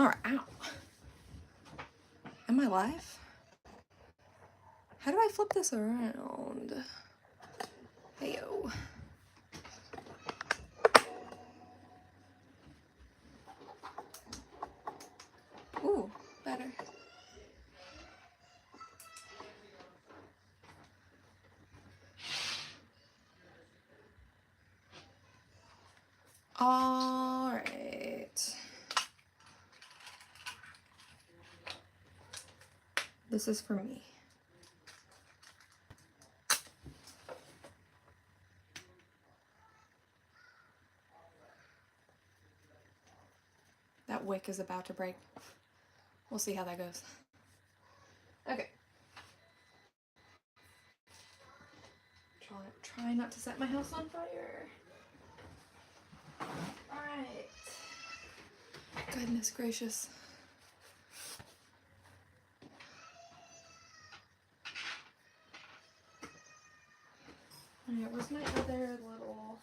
Alright, ow. Am I live? How do I flip this around? Heyo. Ooh, better. All right. This is for me. That wick is about to break. We'll see how that goes. Okay. Try not to set my house on fire. All right. Goodness gracious. All right, where's my other little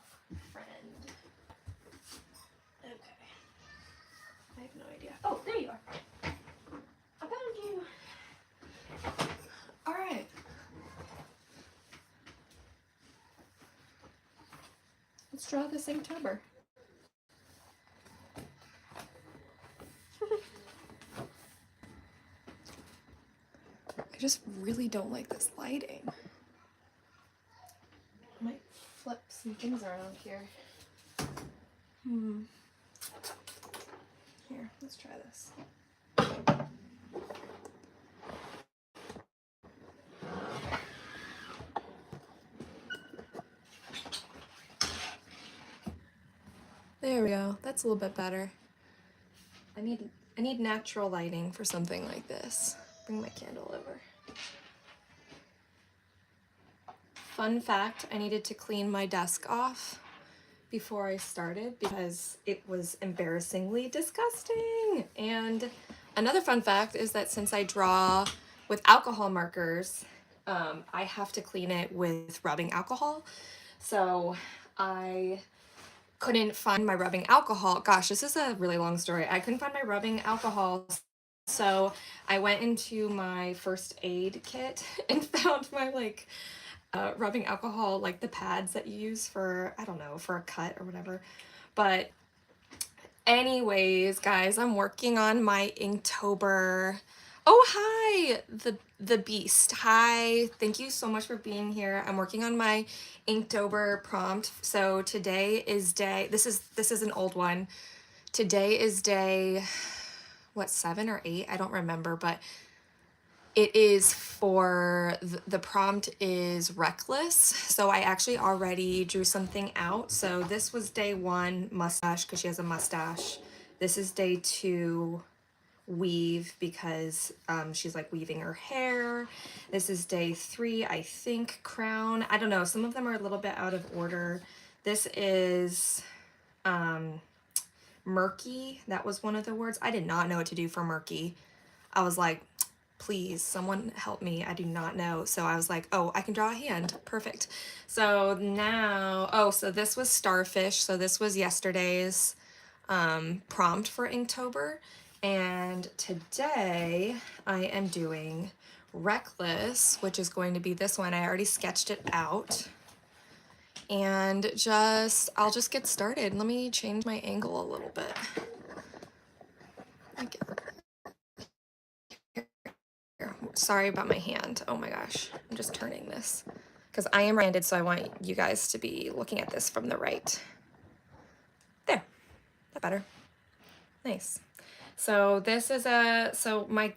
friend? Okay. I have no idea. Oh, there you are. I found you. All right. Let's draw this inktober. I just really don't like this lighting. I might flip some things around here. Here, let's try this. There we go. That's a little bit better. I need natural lighting for something like this. Bring my candle over. Fun fact, I needed to clean my desk off before I started because it was embarrassingly disgusting. And another fun fact is that since I draw with alcohol markers, I have to clean it with rubbing alcohol. So I couldn't find my rubbing alcohol. Gosh, this is a really long story. I couldn't find my rubbing alcohol. So I went into my first aid kit and found my rubbing alcohol, like the pads that you use for, I don't know, for a cut or whatever. But anyways, guys, I'm working on my Inktober. Oh, hi, the beast. Hi, thank you so much for being here. I'm working on my Inktober prompt. So today is this is an old one. Today is day, what, 7 or 8? I don't remember, but it is for, the prompt is reckless. So I actually already drew something out. So this was day 1, mustache, because she has a mustache. This is day 2, weave, because she's like weaving her hair. This is day 3, I think, crown. I don't know, some of them are a little bit out of order. This is murky. That was one of the words. I did not know what to do for murky. I was like, please, someone help me. I do not know. So I was like, oh, I can draw a hand. Perfect. So now, oh, so this was starfish. So this was yesterday's prompt for Inktober. And today I am doing reckless, which is going to be this one. I already sketched it out. And I'll just get started. Let me change my angle a little bit. Sorry about my hand. Oh my gosh, I'm just turning this because I am right-handed, so I want you guys to be looking at this from the right. There, that better. Nice. So this is my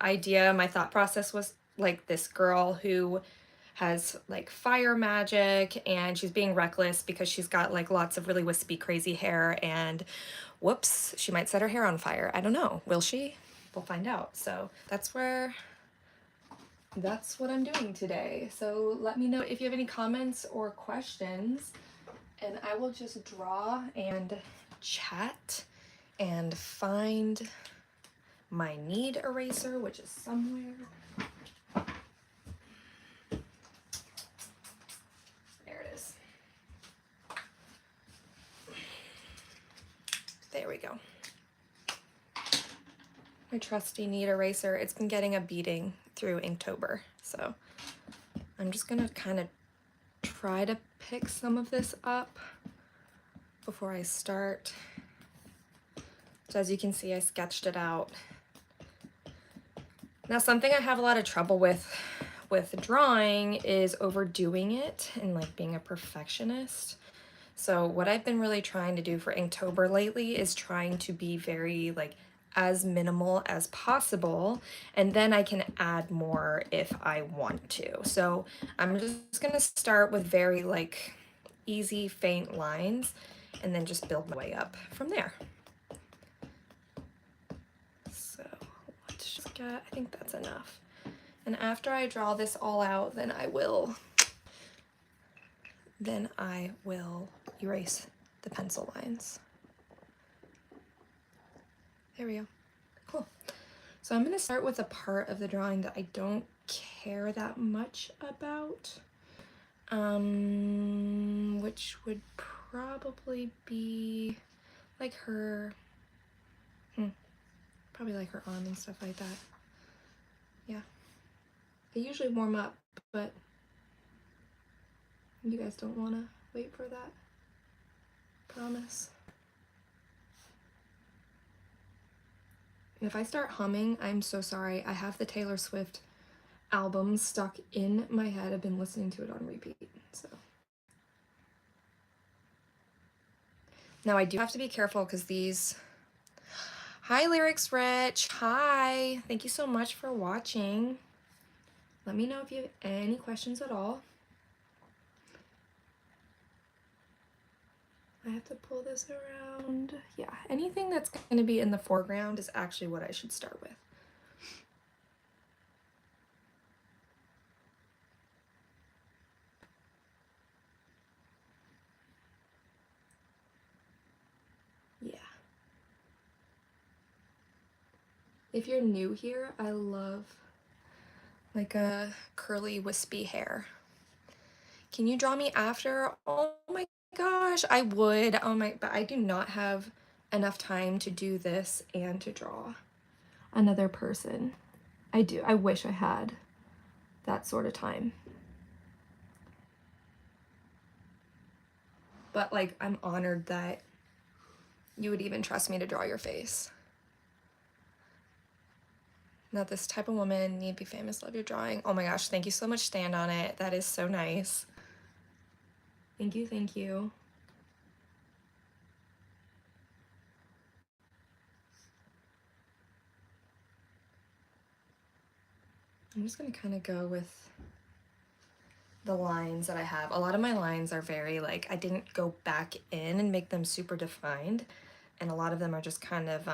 idea, my thought process was like this girl who has like fire magic and she's being reckless because she's got like lots of really wispy, crazy hair, and whoops, she might set her hair on fire. I don't know. Will she? We'll find out. So that's what I'm doing today. So let me know if you have any comments or questions, and I will just draw and chat and find my need eraser, which is somewhere. There it is. There we go. my trusty knead eraser. It's been getting a beating through Inktober, so I'm just gonna kind of try to pick some of this up before I start. So as you can see, I sketched it out. Now, something I have a lot of trouble with drawing is overdoing it and like being a perfectionist. So what I've been really trying to do for Inktober lately is trying to be very like as minimal as possible, and then I can add more if I want to. So I'm just gonna start with very like easy faint lines and then just build my way up from there. So let's just get, I think that's enough. And after I draw this all out, then I will erase the pencil lines. There we go. Cool. So I'm gonna start with a part of the drawing that I don't care that much about, which would probably be like her, probably like her arm and stuff like that. Yeah. I usually warm up, but you guys don't wanna wait for that. Promise. If I start humming, I'm so sorry. I have the Taylor Swift album stuck in my head. I've been listening to it on repeat, so. Now I do have to be careful because these, hi Lyrics Rich, hi. Thank you so much for watching. Let me know if you have any questions at all. I have to pull this around. Yeah, anything that's gonna be in the foreground is actually what I should start with. Yeah. If you're new here, I love like a curly wispy hair. Can you draw me after? Oh my gosh, I would. Oh my, but I do not have enough time to do this and to draw another person. I wish I had that sort of time. But like, I'm honored that you would even trust me to draw your face. Not this type of woman, need to be famous, love your drawing. Oh my gosh, thank you so much, stand on it. That is so nice. Thank you, thank you. I'm just gonna kind of go with the lines that I have. A lot of my lines are very like, I didn't go back in and make them super defined. And a lot of them are just kind of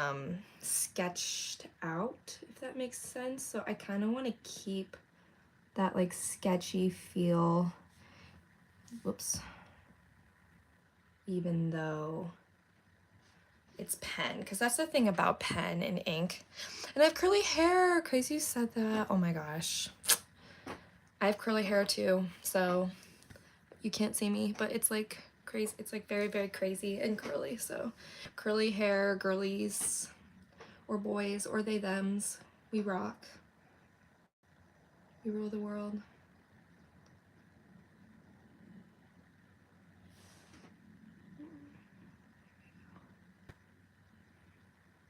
sketched out, if that makes sense. So I kind of want to keep that like sketchy feel. Whoops. Even though it's pen, because that's the thing about pen and ink. And I have curly hair, crazy you said that. Oh my gosh. I have curly hair too, so you can't see me, but it's like crazy. It's like very, very crazy and curly. So curly hair, girlies, or boys, or they, thems, we rock. We rule the world.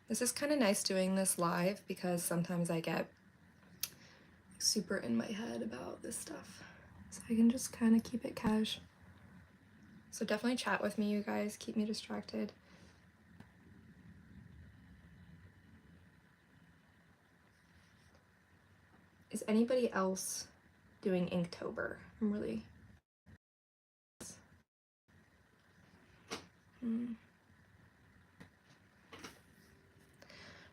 This is kind of nice doing this live because sometimes I get super in my head about this stuff. So I can just kind of keep it cash. So definitely chat with me, you guys. Keep me distracted. Is anybody else doing Inktober? I'm really...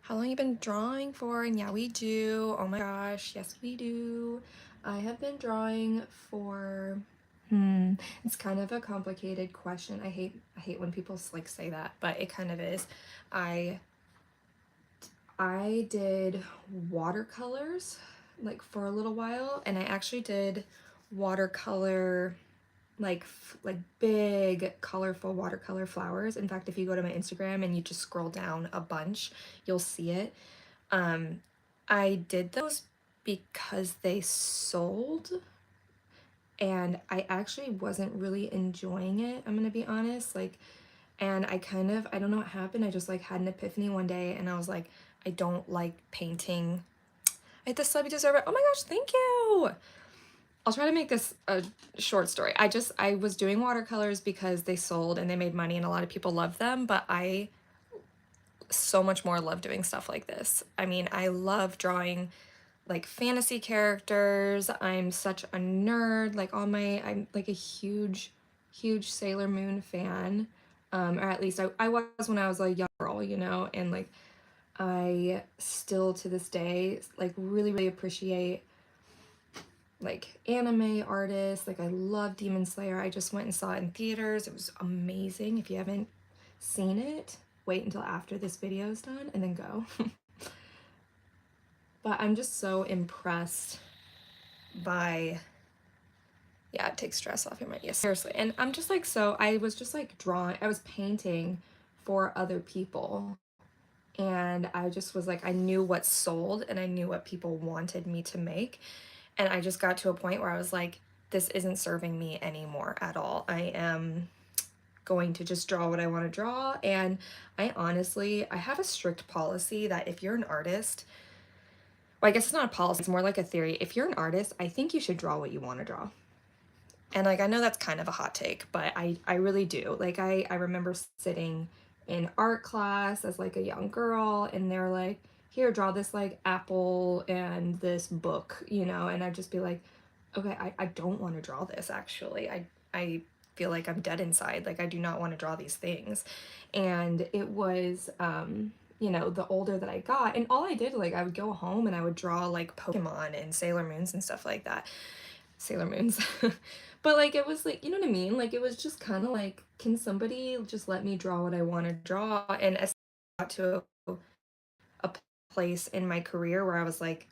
How long have you been drawing for? And yeah, we do. Oh my gosh, yes we do. I have been drawing for... It's kind of a complicated question. I hate when people like say that, but it kind of is. I did watercolors like for a little while, and I actually did watercolor like big colorful watercolor flowers. In fact, if you go to my Instagram and you just scroll down a bunch, you'll see it. I did those because they sold, and I actually wasn't really enjoying it, I'm gonna be honest. Like, and I don't know what happened. I just like had an epiphany one day and I was like, I don't like painting. I hit the Slubby Deserve It. Oh my gosh, thank you. I'll try to make this a short story. I was doing watercolors because they sold and they made money and a lot of people loved them, but I so much more love doing stuff like this. I mean, I love drawing like fantasy characters. I'm such a nerd. Like I'm like a huge Sailor Moon fan. Or at least I was when I was a young girl, you know, and like I still to this day like really appreciate like anime artists. Like I love Demon Slayer. I just went and saw it in theaters. It was amazing. If you haven't seen it, wait until after this video is done and then go. But I'm just so impressed by, yeah, it takes stress off your mind. Yeah, seriously. And I'm just like, so I was just like drawing, I was painting for other people. And I just was like, I knew what sold and I knew what people wanted me to make. And I just got to a point where I was like, this isn't serving me anymore at all. I am going to just draw what I want to draw. And I have a strict policy that if you're an artist, well, I guess it's not a policy, it's more like a theory. If you're an artist, I think you should draw what you want to draw. And like, I know that's kind of a hot take, but I really do. Like, I remember sitting in art class as like a young girl and they're like, here, draw this like apple and this book, you know? And I'd just be like, okay, I don't want to draw this actually. I feel like I'm dead inside. Like, I do not want to draw these things. And it was, you know, the older that I got, and all I did, like, I would go home and I would draw like Pokemon and Sailor Moons and stuff like that. Sailor Moons. But like it was like, you know what I mean? Like it was just kind of like, can somebody just let me draw what I want to draw? And as I got to a place in my career where I was like,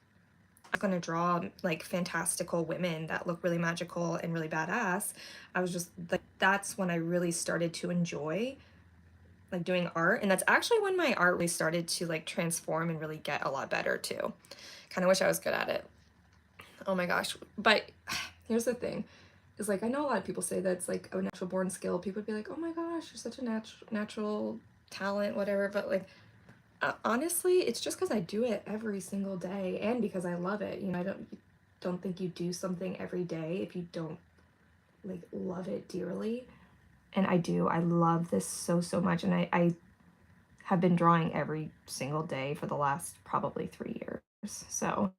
I'm gonna draw like fantastical women that look really magical and really badass. I was just like, that's when I really started to enjoy like doing art. And that's actually when my art really started to like transform and really get a lot better too. Kind of wish I was good at it. Oh my gosh. But here's the thing is like, I know a lot of people say that it's like a natural born skill. People would be like, oh my gosh, you're such a natural talent, whatever. But like, honestly, it's just because I do it every single day and because I love it. You know, I don't think you do something every day if you don't like love it dearly. And I do. I love this so much. And I have been drawing every single day for the last probably 3 years. So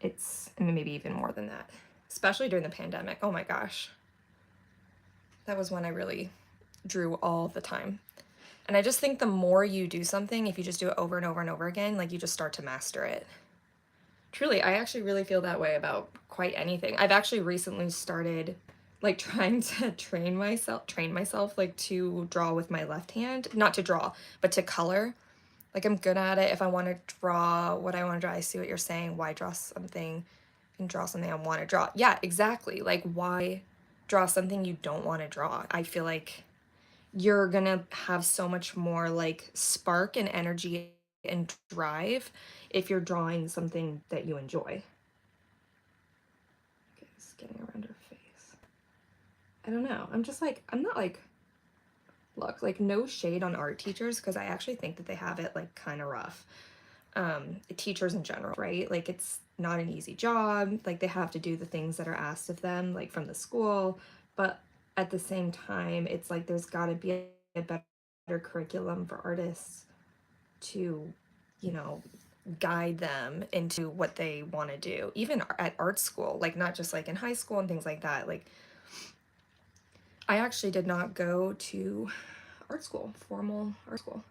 it's, I mean, maybe even more than that, especially during the pandemic. Oh my gosh. That was when I really drew all the time. And I just think the more you do something, if you just do it over and over and over again, like you just start to master it. Truly, I actually really feel that way about quite anything. I've actually recently started like trying to train myself like to draw with my left hand, not to draw, but to color. Like I'm good at it. If I want to draw what I want to draw, I see what you're saying. Why draw something and draw something I want to draw? Yeah, exactly. Like why draw something you don't want to draw? I feel like you're gonna have so much more like spark and energy and drive if you're drawing something that you enjoy. Okay, it's getting around her face. I don't know. I'm just like, I'm not like, look, like no shade on art teachers because I actually think that they have it like kind of rough. Teachers in general, right? Like it's not an easy job. Like they have to do the things that are asked of them, like from the school. But at the same time, it's like there's got to be a better curriculum for artists to, you know, guide them into what they want to do, even at art school, like not just like in high school and things like that. Like I actually did not go to art school, formal art school.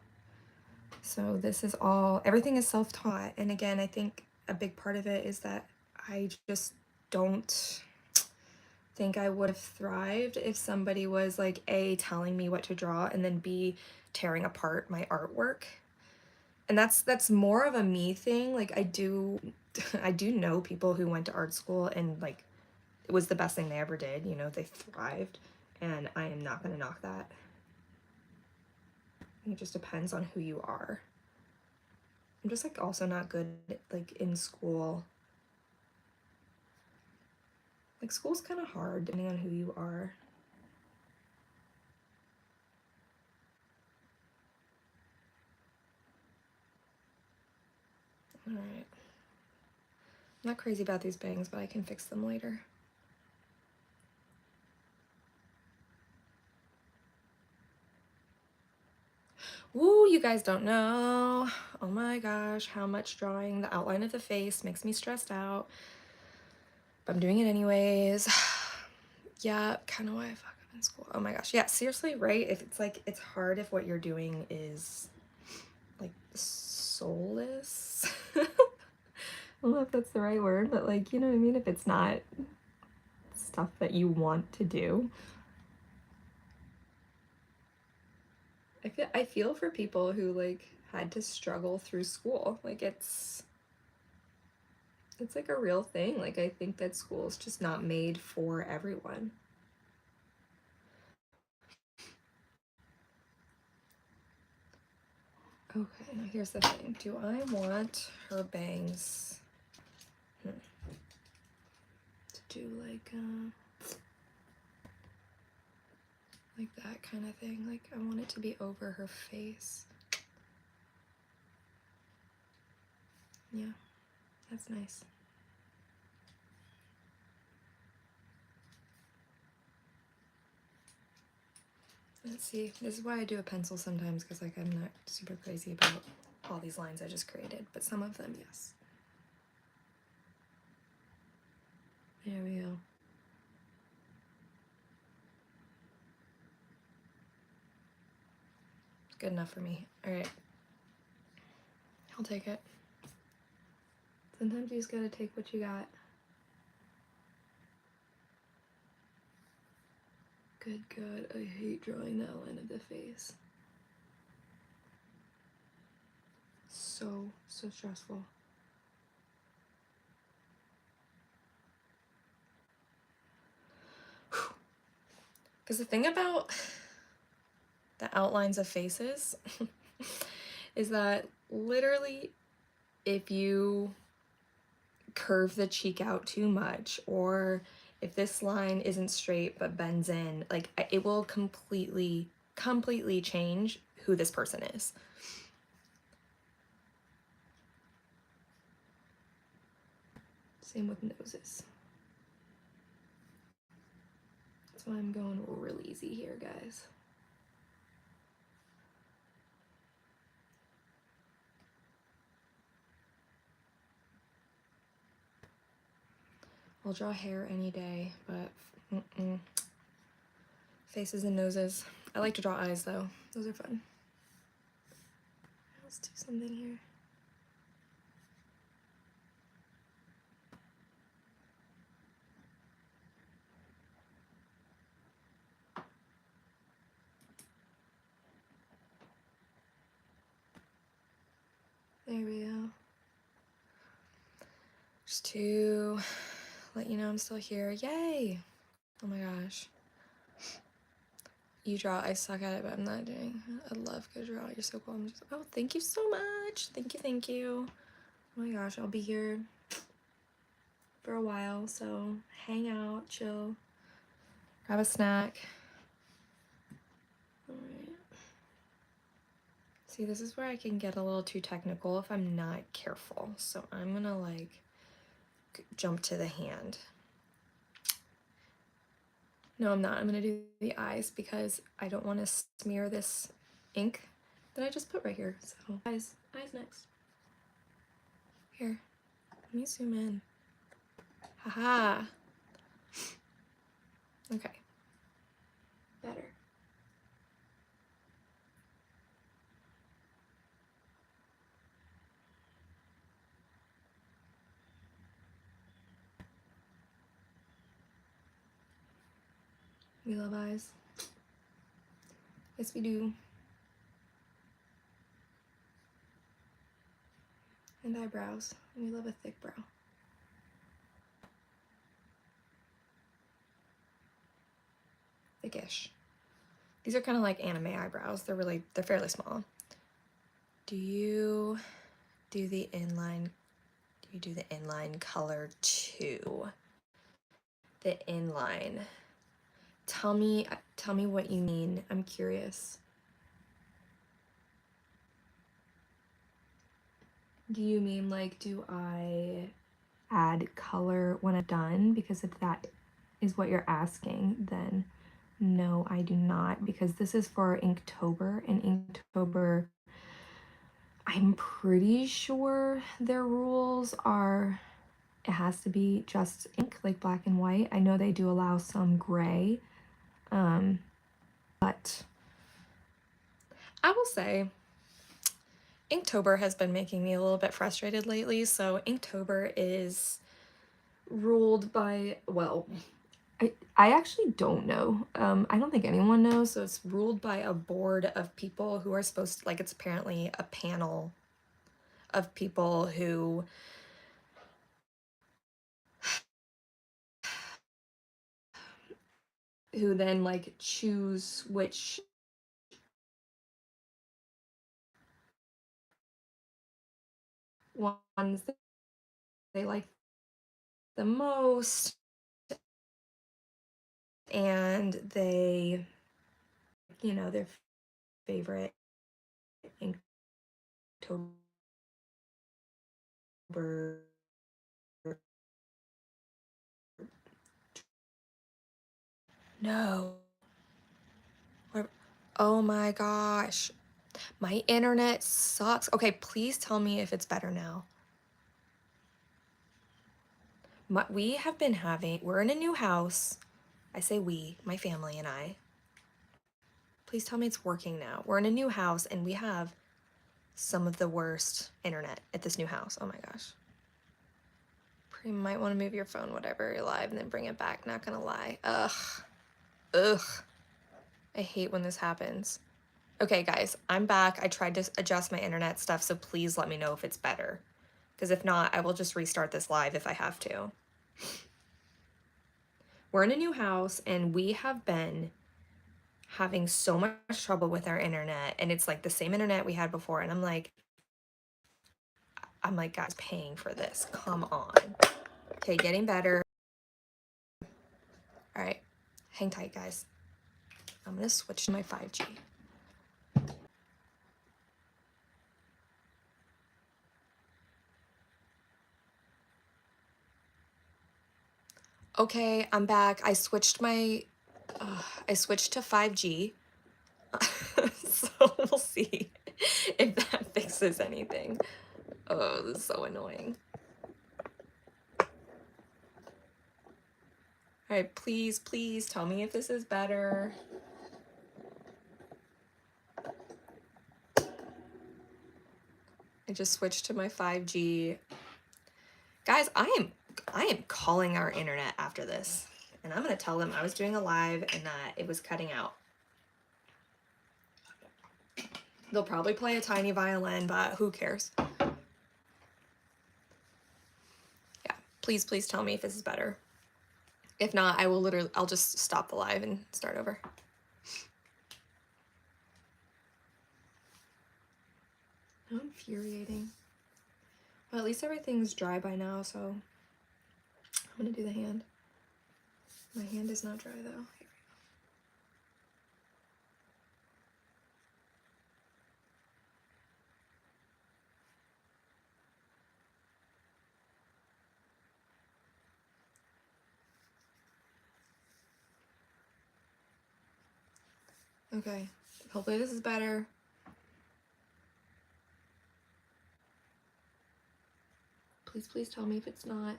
So this is all, everything is self-taught. And again, I think a big part of it is that I just don't think I would have thrived if somebody was like A, telling me what to draw, and then B, tearing apart my artwork. And that's more of a me thing. Like I do I do know people who went to art school and like it was the best thing they ever did, you know, they thrived, and I am not going to knock that. It just depends on who you are. I'm just like also not good like in school. Like school's kind of hard depending on who you are. All right. I'm not crazy about these bangs, but I can fix them later. Woo, you guys don't know. Oh my gosh, how much drawing the outline of the face makes me stressed out. But I'm doing it anyways. Yeah, kind of why I fuck up in school. Oh my gosh. Yeah, seriously, right? If it's like, it's hard if what you're doing is like soulless. I don't know if that's the right word, but like, you know what I mean? If it's not stuff that you want to do. I feel for people who like had to struggle through school. Like it's like a real thing. Like I think that school is just not made for everyone. Okay, now here's the thing. Do I want her bangs to do like that kind of thing? Like I want it to be over her face. Yeah, that's nice. Let's see. This is why I do a pencil sometimes, because like I'm not super crazy about all these lines I just created, but some of them, yes. There we go. It's good enough for me. All right. I'll take it. Sometimes you just gotta take what you got. Good, good. I hate drawing the outline of the face. So stressful. Because the thing about the outlines of faces is that literally if you curve the cheek out too much, or if this line isn't straight but bends in, like it will completely change who this person is. Same with noses. That's why I'm going real easy here, guys. I'll draw hair any day, but faces and noses. I like to draw eyes though. Those are fun. Let's do something here. There we go. Just to let you know I'm still here. Yay! Oh my gosh. You draw. I suck at it, but I'm not doing. I love good draw. You're so cool. I'm just, oh, thank you so much. Thank you, thank you. Oh my gosh, I'll be here for a while, so hang out, chill, grab a snack. All right. See, this is where I can get a little too technical if I'm not careful. So I'm gonna like jump to the hand. No, I'm not. I'm gonna do the eyes because I don't want to smear this ink that I just put right here. So eyes next. Here, let me zoom in. Haha. Okay. Better. We love eyes. Yes, we do. And eyebrows. We love a thick brow. Thickish. These are kind of like anime eyebrows. They're fairly small. Do you do the inline, you do the inline color too. The inline. Tell me what you mean. I'm curious. Do you mean like, do I add color when I'm done? Because if that is what you're asking, then no, I do not, because this is for Inktober, and Inktober, I'm pretty sure their rules are it has to be just ink, like black and white. I know they do allow some gray, but I will say Inktober has been making me a little bit frustrated lately. So Inktober is ruled by, well, I actually don't know. I don't think anyone knows. So it's ruled by a board of people who are supposed to, like, it's apparently a panel of people who then like choose which ones they like the most, and they, their favorite Inktober. No. Oh my gosh. My internet sucks. Okay, please tell me if it's better now. We're in a new house. I say we, my family and I. Please tell me it's working now. We're in a new house and we have some of the worst internet at this new house. Oh my gosh. You might want to move your phone, whatever, you're live, and then bring it back. Not gonna lie. Ugh. Ugh. I hate when this happens. Okay, guys, I'm back. I tried to adjust my internet stuff, so please let me know if it's better. Because if not, I will just restart this live if I have to. We're in a new house, and we have been having so much trouble with our internet, and it's like the same internet we had before, and I'm like, guys, paying for this. Come on. Okay, getting better. All right, hang tight, guys. I'm gonna switch to my 5G. Okay, I'm back. I switched to 5G. So we'll see if that fixes anything. Oh, this is so annoying. All right, please tell me if this is better. I just switched to my 5G. Guys, I am calling our internet after this, and I'm gonna tell them I was doing a live and that it was cutting out. They'll probably play a tiny violin, but who cares? Yeah, please tell me if this is better. If not, I'll just stop the live and start over. How infuriating. Well, at least everything's dry by now, so I'm gonna do the hand. My hand is not dry though. Okay, hopefully this is better. Please tell me if it's not.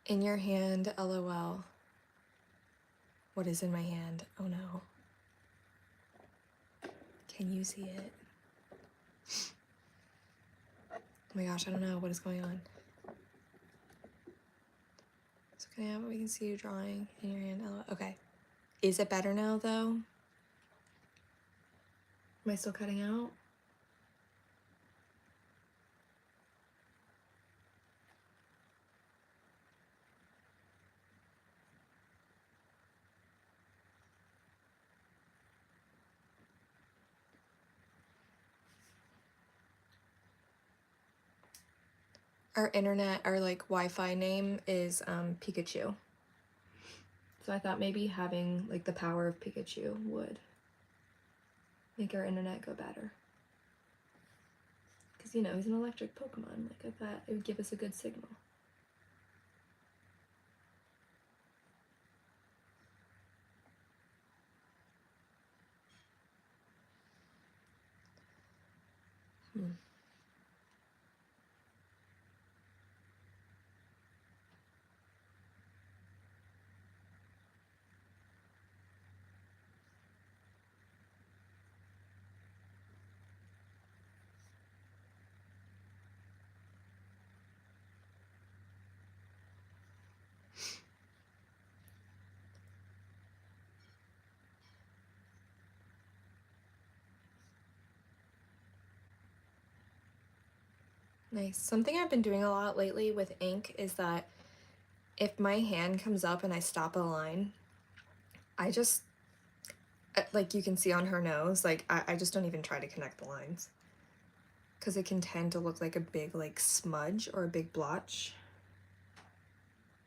In your hand, LOL. What is in my hand? Oh no. Can you see it? Oh my gosh, I don't know what is going on. So can I have, we can see you drawing in your hand, LOL. Okay. Is it better now though? Am I still cutting out? Our internet, our like Wi-Fi name is Pikachu. So I thought maybe having like the power of Pikachu would make our internet go better. Because, you know, he's an electric Pokemon. Like, I thought it would give us a good signal. Nice. Something I've been doing a lot lately with ink is that if my hand comes up and I stop a line, I just, like you can see on her nose, like I just don't even try to connect the lines. Because it can tend to look like a big like smudge or a big blotch.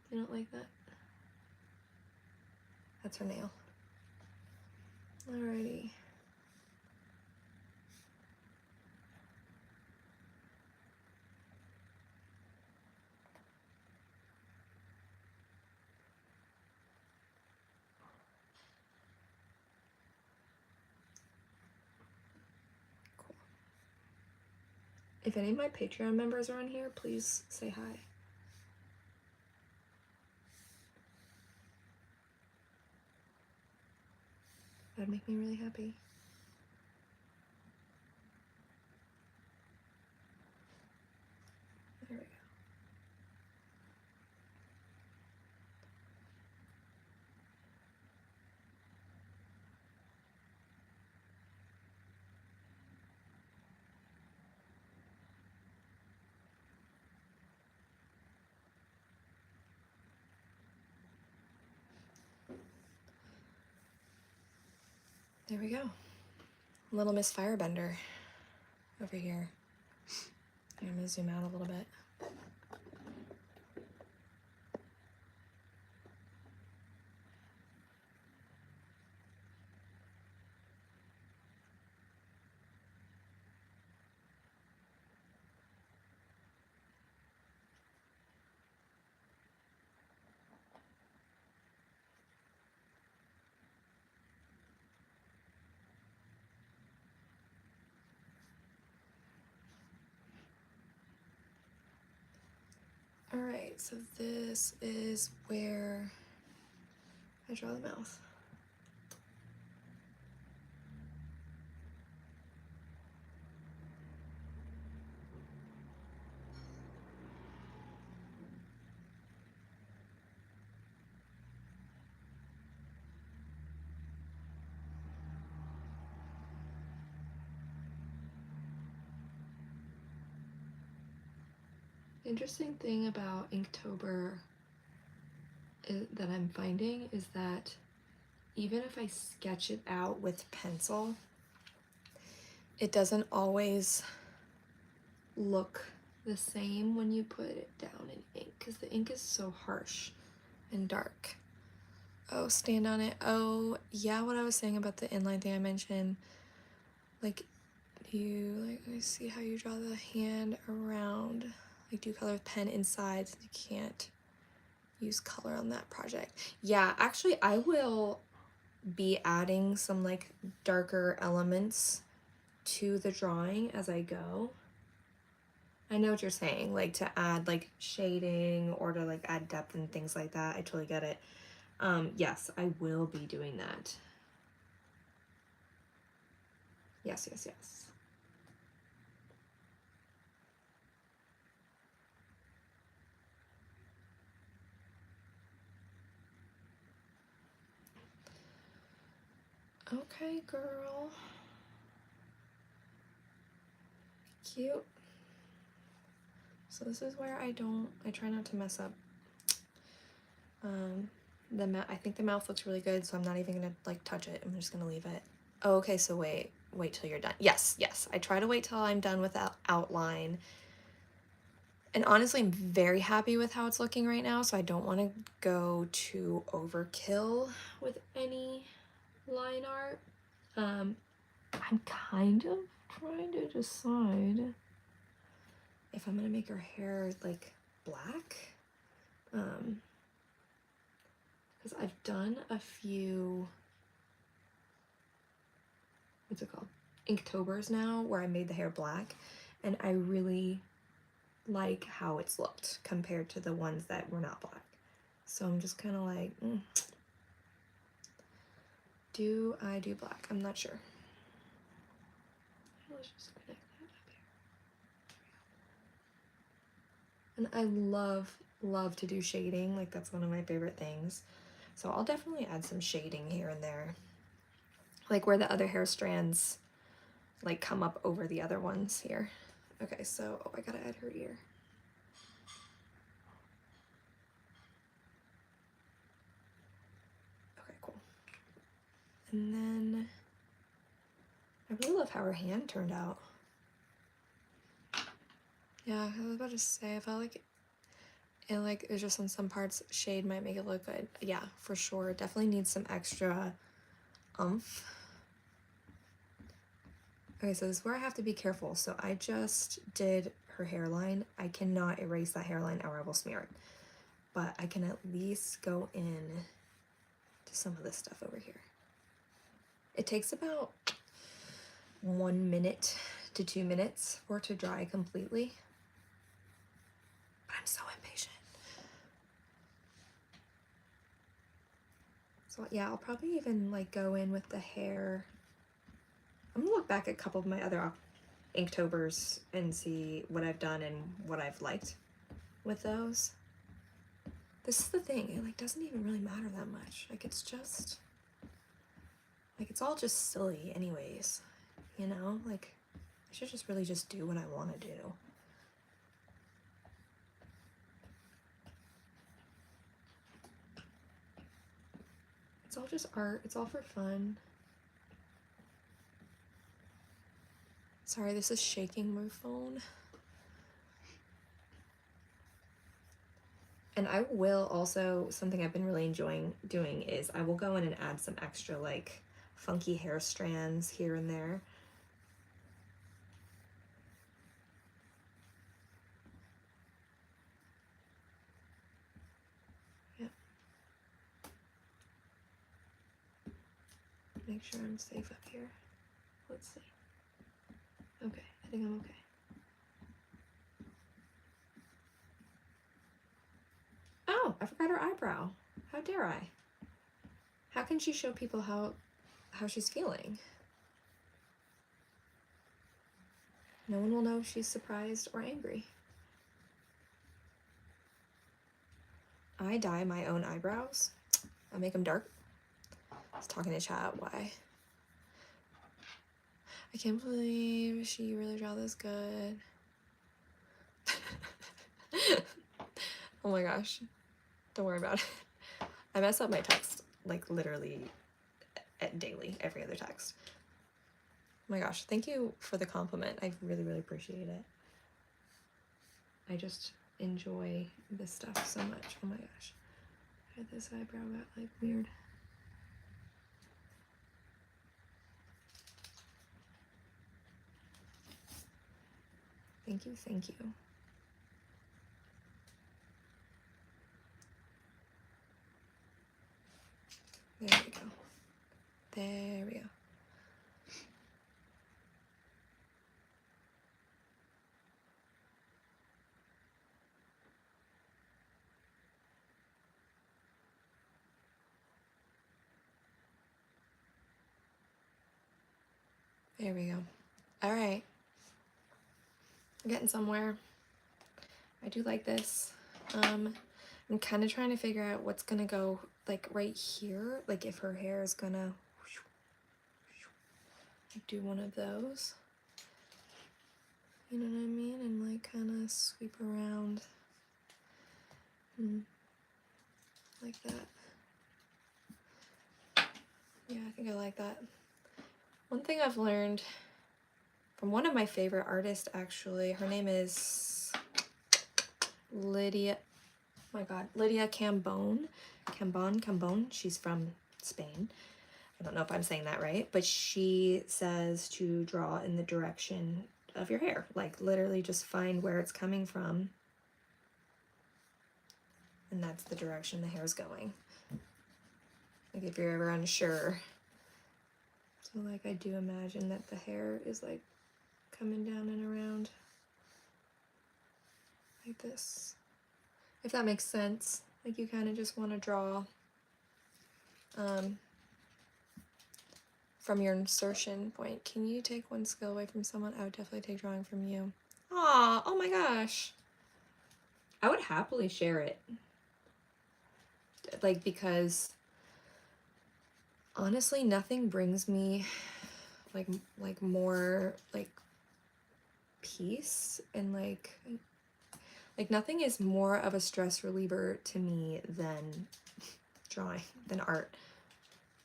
You don't like that? That's her nail. Alrighty. Cool. If any of my Patreon members are on here, please say hi. That'd make me really happy. There we go. There we go. Little Miss Firebender over here. I'm gonna zoom out a little bit. Alright, so this is where I draw the mouth. The interesting thing about Inktober that I'm finding is that even if I sketch it out with pencil, it doesn't always look the same when you put it down in ink because the ink is so harsh and dark. Oh, stand on it. Oh, yeah, what I was saying about the inline thing I mentioned. Like, you, like, let me see how you draw the hand around. Like, do you color with pen inside so you can't use color on that project? Yeah, actually, I will be adding some, like, darker elements to the drawing as I go. I know what you're saying, like, to add, like, shading or to, like, add depth and things like that. I totally get it. Yes, I will be doing that. Yes, yes, yes. Okay, girl. Cute. So this is where I try not to mess up. I think the mouth looks really good, so I'm not even gonna like touch it. I'm just gonna leave it. Oh, okay, so wait till you're done. Yes, yes. I try to wait till I'm done with that outline. And honestly, I'm very happy with how it's looking right now, so I don't want to go too overkill with any line art. I'm kind of trying to decide if I'm gonna make her hair like black. Because I've done a few, what's it called? Inktobers now, where I made the hair black, and I really like how it's looked compared to the ones that were not black. So I'm just kind of like, do I do black? I'm not sure. Let's just connect that up here. And I love to do shading. Like, that's one of my favorite things. So I'll definitely add some shading here and there. Like where the other hair strands like come up over the other ones here. Okay, so, oh, I gotta add her ear. Okay, cool. And then I really love how her hand turned out. Yeah, I was about to say, I felt like it's just on some parts, shade might make it look good. Yeah, for sure. Definitely needs some extra oomph. Okay, so this is where I have to be careful. So I just did her hairline. I cannot erase that hairline or I will smear it. But I can at least go in to some of this stuff over here. It takes about 1 minute to 2 minutes for it to dry completely. But I'm so impatient. So yeah, I'll probably even like go in with the hair. I'm gonna look back at a couple of my other Inktobers and see what I've done and what I've liked with those. This is the thing, it like doesn't even really matter that much. Like it's just, like it's all just silly anyways, you know? Like I should just really just do what I want to do. It's all just art, it's all for fun. Sorry, this is shaking my phone. And I will also, something I've been really enjoying doing is I will go in and add some extra like funky hair strands here and there. Yep. Make sure I'm safe up here. Let's see. Okay, I think I'm okay. Oh, I forgot her eyebrow. How dare I? How can she show people how she's feeling? No one will know if she's surprised or angry. I dye my own eyebrows. I make them dark. I was talking to chat why. I can't believe she really draw this good. Oh my gosh. Don't worry about it. I mess up my text like literally daily, every other text. Oh my gosh, thank you for the compliment. I really, really appreciate it. I just enjoy this stuff so much. Oh my gosh. I had this eyebrow got like weird. Thank you, thank you. There we go. There we go. There we go. All right. I'm getting somewhere. I do like this. I'm kind of trying to figure out what's gonna go like right here. Like if her hair is gonna do one of those. You know what I mean? And like kind of sweep around like that. Yeah, I think I like that. One thing I've learned from one of my favorite artists, actually, her name is Lydia, oh my God, Lydia Cambon. She's from Spain. I don't know if I'm saying that right, but she says to draw in the direction of your hair. Like literally just find where it's coming from. And that's the direction the hair is going. Like if you're ever unsure. So like I do imagine that the hair is like coming down and around like this. If that makes sense. Like you kind of just want to draw from your insertion point. Can you take one skill away from someone? I would definitely take drawing from you. Aw, oh my gosh. I would happily share it. Like, because honestly, nothing brings me like more like peace and like nothing is more of a stress reliever to me than drawing, than art.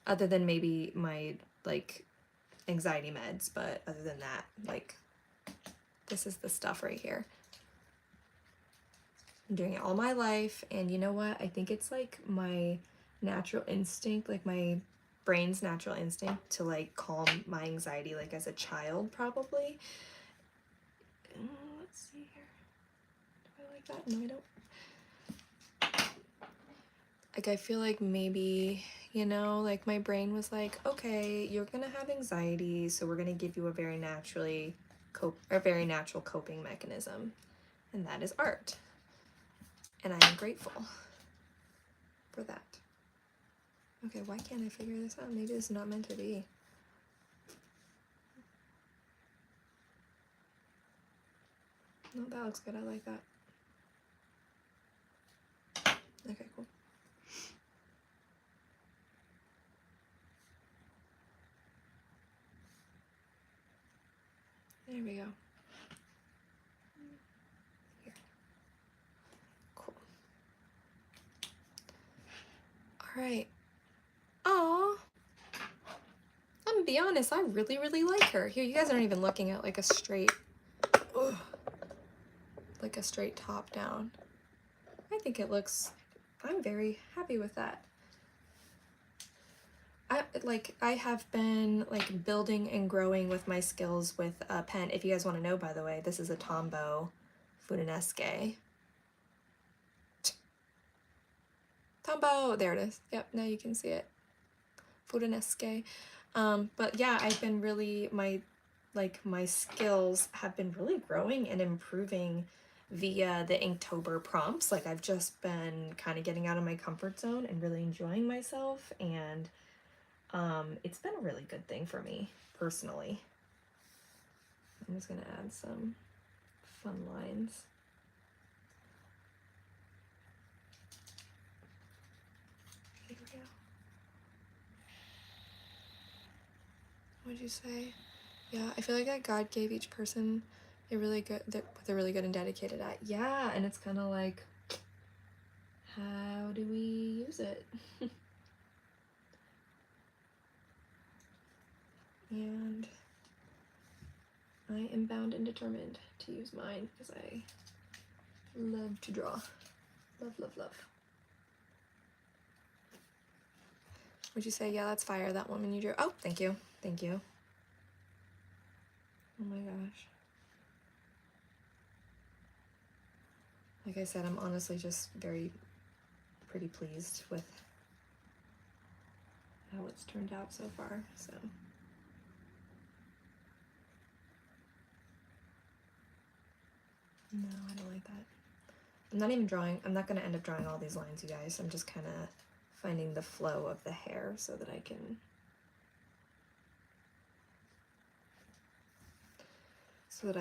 Other than maybe my like anxiety meds, but other than that, like this is the stuff right here. I'm doing it all my life, and you know what? I think it's like my natural instinct, like my brain's natural instinct to like calm my anxiety like as a child probably. Let's see here. Do I like that? No, I don't. Like I feel like maybe, you know, like my brain was like, okay, you're gonna have anxiety, so we're gonna give you a very natural coping mechanism, and that is art. And I am grateful for that. Okay, why can't I figure this out? Maybe it's not meant to be. No, that looks good. I like that. Okay, cool. There we go. Here. Cool. All right. Aw. I'm gonna be honest, I really, really like her. Here, you guys aren't even looking at like a straight, ugh, like a straight top down. I think it looks, I'm very happy with that. I have been like building and growing with my skills with a pen. If you guys want to know, by the way, this is a Tombow Funanesque. Tombow, there it is. Yep, now you can see it. Funanesque. But yeah, I've been really, my skills have been really growing and improving via the Inktober prompts. Like I've just been kind of getting out of my comfort zone and really enjoying myself, and it's been a really good thing for me personally. I'm just gonna add some fun lines. Here we go. What'd you say? Yeah, I feel like that God gave each person a really good, they're really good and dedicated at. Yeah, and it's kind of like, how do we use it? And I am bound and determined to use mine because I love to draw. Love, love, love. Would you say, yeah, that's fire, that woman you drew? Oh, thank you. Thank you. Oh my gosh. Like I said, I'm honestly just pretty pleased with how it's turned out so far, so. No, I don't like that. I'm not even drawing, I'm not gonna end up drawing all these lines, you guys. I'm just kind of finding the flow of the hair so that I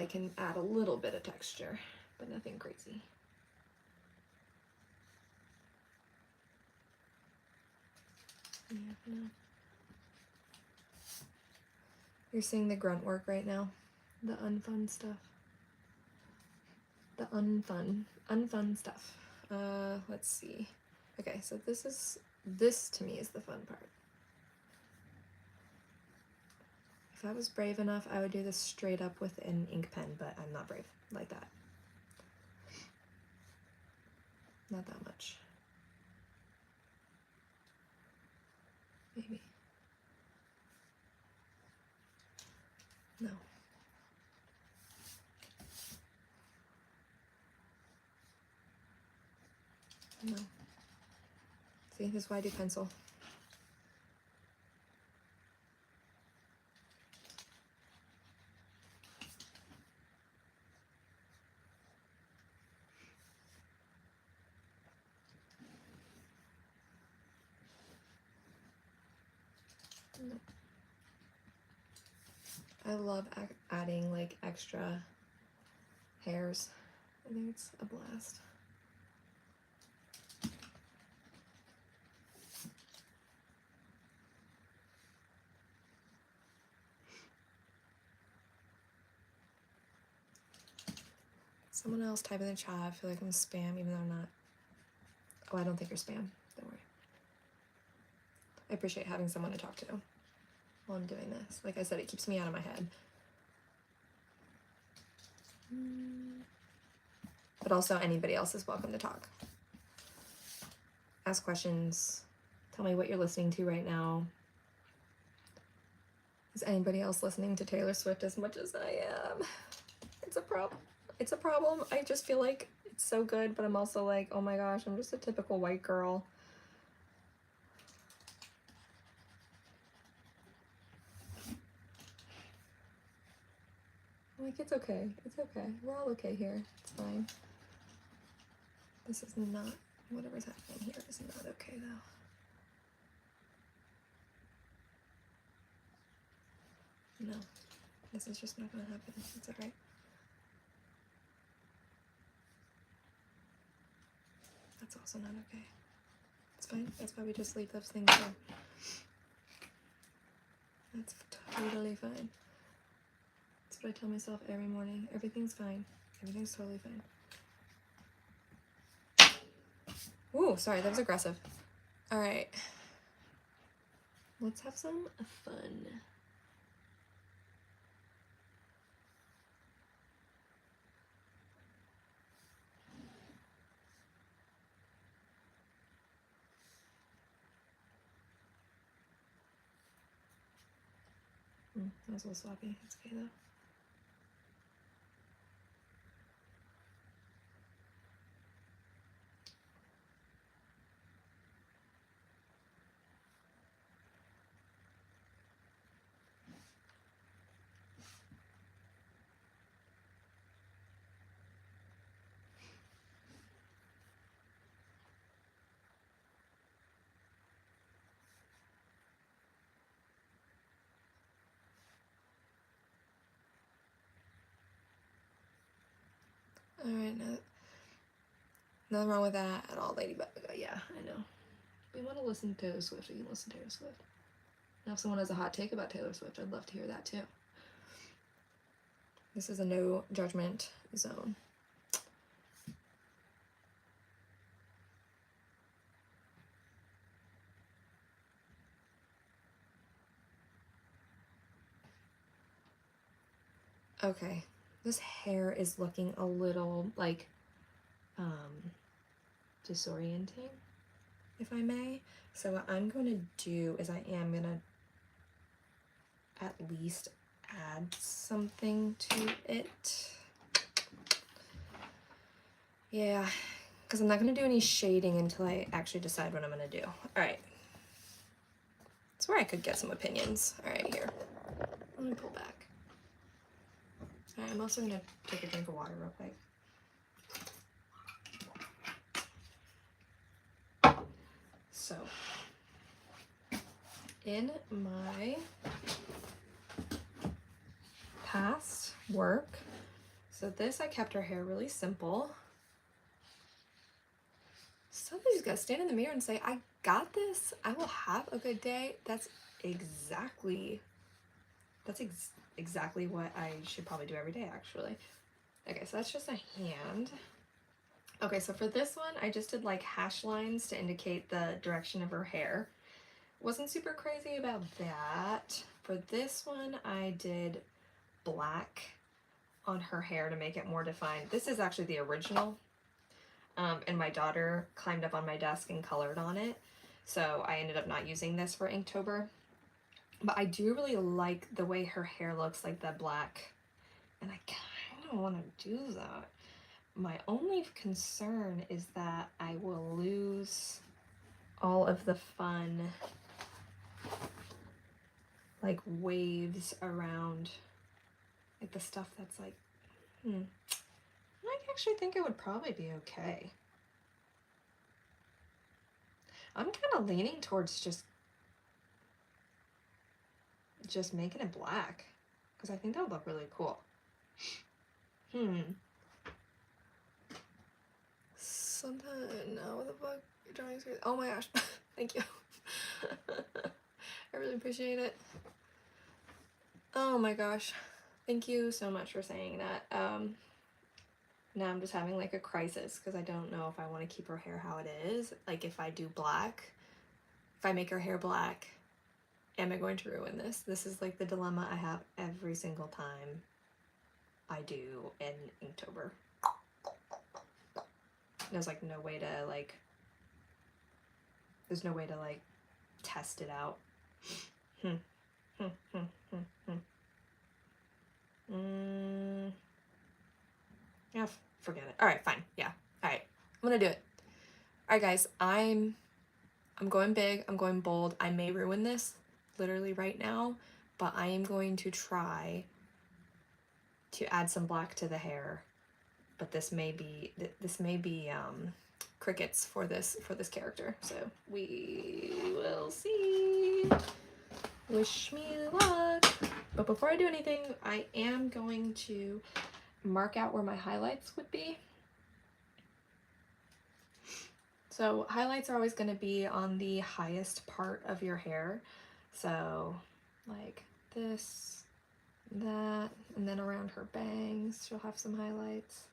can add a little bit of texture, but nothing crazy. Yeah, no. You're seeing the grunt work right now, the unfun stuff. The unfun stuff. Let's see. Okay, so this to me is the fun part. If I was brave enough, I would do this straight up with an ink pen, but I'm not brave like that. Not that much. Maybe. No. No. See, this is why I do pencil. No. I love adding like extra hairs. I think it's a blast. Someone else type in the chat. I feel like I'm spam, even though I'm not. Oh, I don't think you're spam. Don't worry. I appreciate having someone to talk to while I'm doing this. Like I said, it keeps me out of my head. But also, anybody else is welcome to talk. Ask questions. Tell me what you're listening to right now. Is anybody else listening to Taylor Swift as much as I am? It's a problem. It's a problem. I just feel like it's so good, but I'm also like, oh my gosh, I'm just a typical white girl. Like, it's okay. It's okay. We're all okay here. It's fine. This is not, whatever's happening here is not okay though. No, this is just not gonna happen. It's alright. That's also not okay. It's fine. That's why we just leave those things there. That's totally fine. That's what I tell myself every morning. Everything's fine. Everything's totally fine. Ooh, sorry, that was aggressive. Alright. Let's have some fun. That was a little sloppy. It's okay though. Alright, nothing wrong with that at all, Ladybug. Yeah, I know. If we want to listen to Taylor Swift, we can listen to Taylor Swift. Now if someone has a hot take about Taylor Swift, I'd love to hear that too. This is a no judgment zone. Okay, this hair is looking a little like disorienting, if I may. So what I'm going to do is I am going to at least add something to it. Yeah, because I'm not going to do any shading until I actually decide what I'm going to do. All right. That's where I could get some opinions. All right, here. Let me pull back. All right, I'm also going to take a drink of water real quick. So, in my past work, so this, I kept her hair really simple. Somebody's got to stand in the mirror and say, I got this. I will have a good day. That's exactly what I should probably do every day, actually. Okay, so that's just a hand. Okay, so for this one, I just did like hash lines to indicate the direction of her hair. Wasn't super crazy about that. For this one, I did black on her hair to make it more defined. This is actually the original. and my daughter climbed up on my desk and colored on it. So I ended up not using this for Inktober. But I do really like the way her hair looks, like the black. And I kind of want to do that. My only concern is that I will lose all of the fun, like, waves around, like, the stuff that's like, I actually think it would probably be okay. I'm kind of leaning towards just making it black, because I think that would look really cool. Something, no, what the fuck? You're drawing screen. Oh my gosh. Thank you. I really appreciate it. Oh my gosh. Thank you so much for saying that. Now I'm just having like a crisis because I don't know if I want to keep her hair how it is. Like, if I do black, if I make her hair black, am I going to ruin this? This is like the dilemma I have every single time I do in Inktober. There's like no way to like, there's no way to like test it out. Yeah, forget it. All right, fine. Yeah. All right. I'm gonna do it. All right, guys. I'm going big. I'm going bold. I may ruin this literally right now, but I am going to try to add some black to the hair. But this may be crickets for this character. So we will see. Wish me luck. But before I do anything, I am going to mark out where my highlights would be. So highlights are always going to be on the highest part of your hair. So like this, that, and then around her bangs, she'll have some highlights.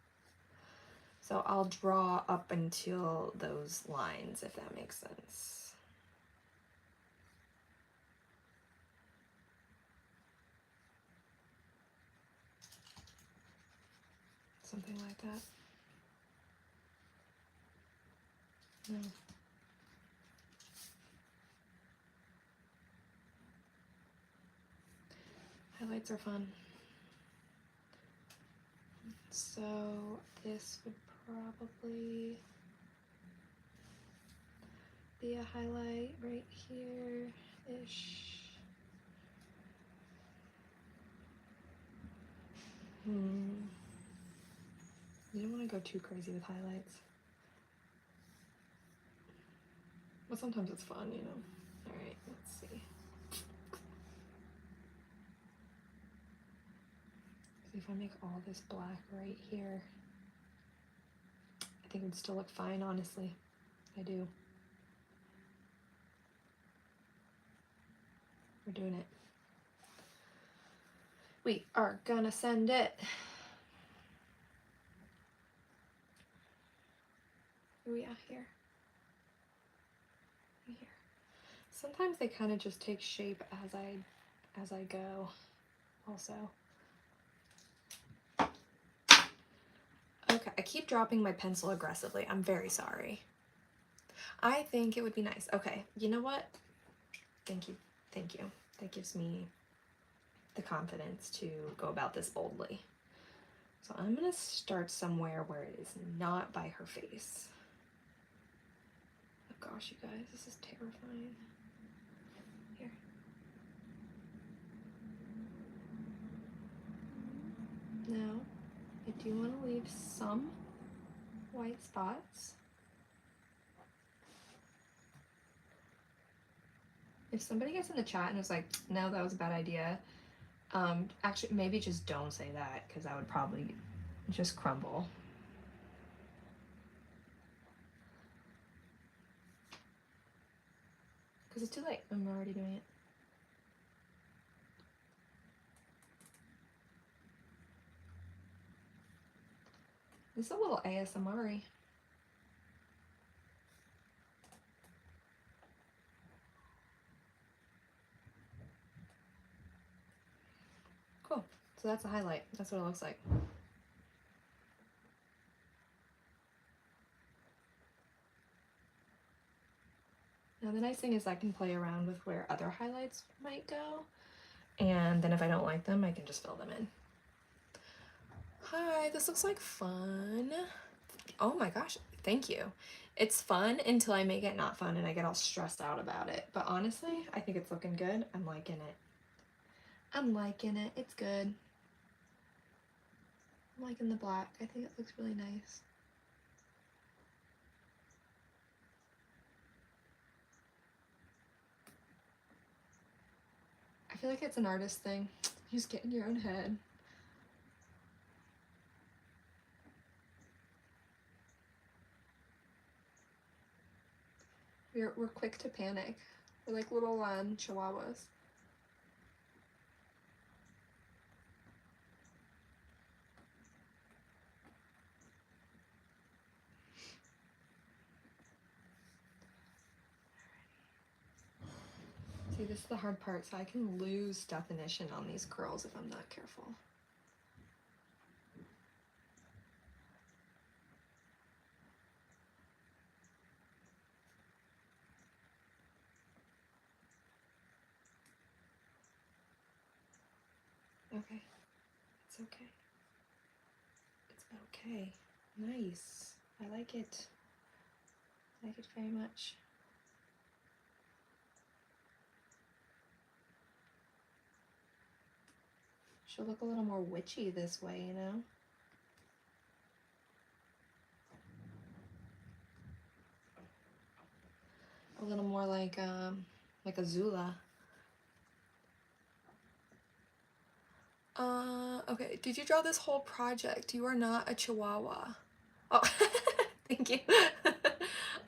So I'll draw up until those lines, if that makes sense. Something like that. No. Highlights are fun. So this would probably be a highlight right here-ish. You don't want to go too crazy with highlights. But sometimes it's fun, you know. Alright, let's see. So if I make all this black right here, I think it would still look fine, honestly. I do. We're doing it. We are gonna send it. Where we at here? Here. Sometimes they kind of just take shape as I go, also. Okay, I keep dropping my pencil aggressively. I'm very sorry. I think it would be nice. Okay, you know what? Thank you. Thank you. That gives me the confidence to go about this boldly. So I'm gonna start somewhere where it is not by her face. Oh gosh, you guys, this is terrifying. Here. Now, I do want to leave some white spots. If somebody gets in the chat and is like, no, that was a bad idea, actually, maybe just don't say that, because I would probably just crumble. Because it's too late. I'm already doing it. This is a little ASMR-y. Cool. So that's a highlight. That's what it looks like. Now the nice thing is I can play around with where other highlights might go. And then if I don't like them, I can just fill them in. Hi, this looks like fun. Oh my gosh, thank you. It's fun until I make it not fun and I get all stressed out about it. But honestly, I think it's looking good. I'm liking it. I'm liking it. It's good. I'm liking the black. I think it looks really nice. I feel like it's an artist thing. You just get in your own head. We're quick to panic. We're like little chihuahuas. See, this is the hard part, so I can lose definition on these curls if I'm not careful. Okay, it's okay. It's okay. Nice. I like it. I like it very much. She'll look a little more witchy this way, you know? A little more like a Zula. Okay, did you draw this whole project? You are not a chihuahua. Oh, thank you.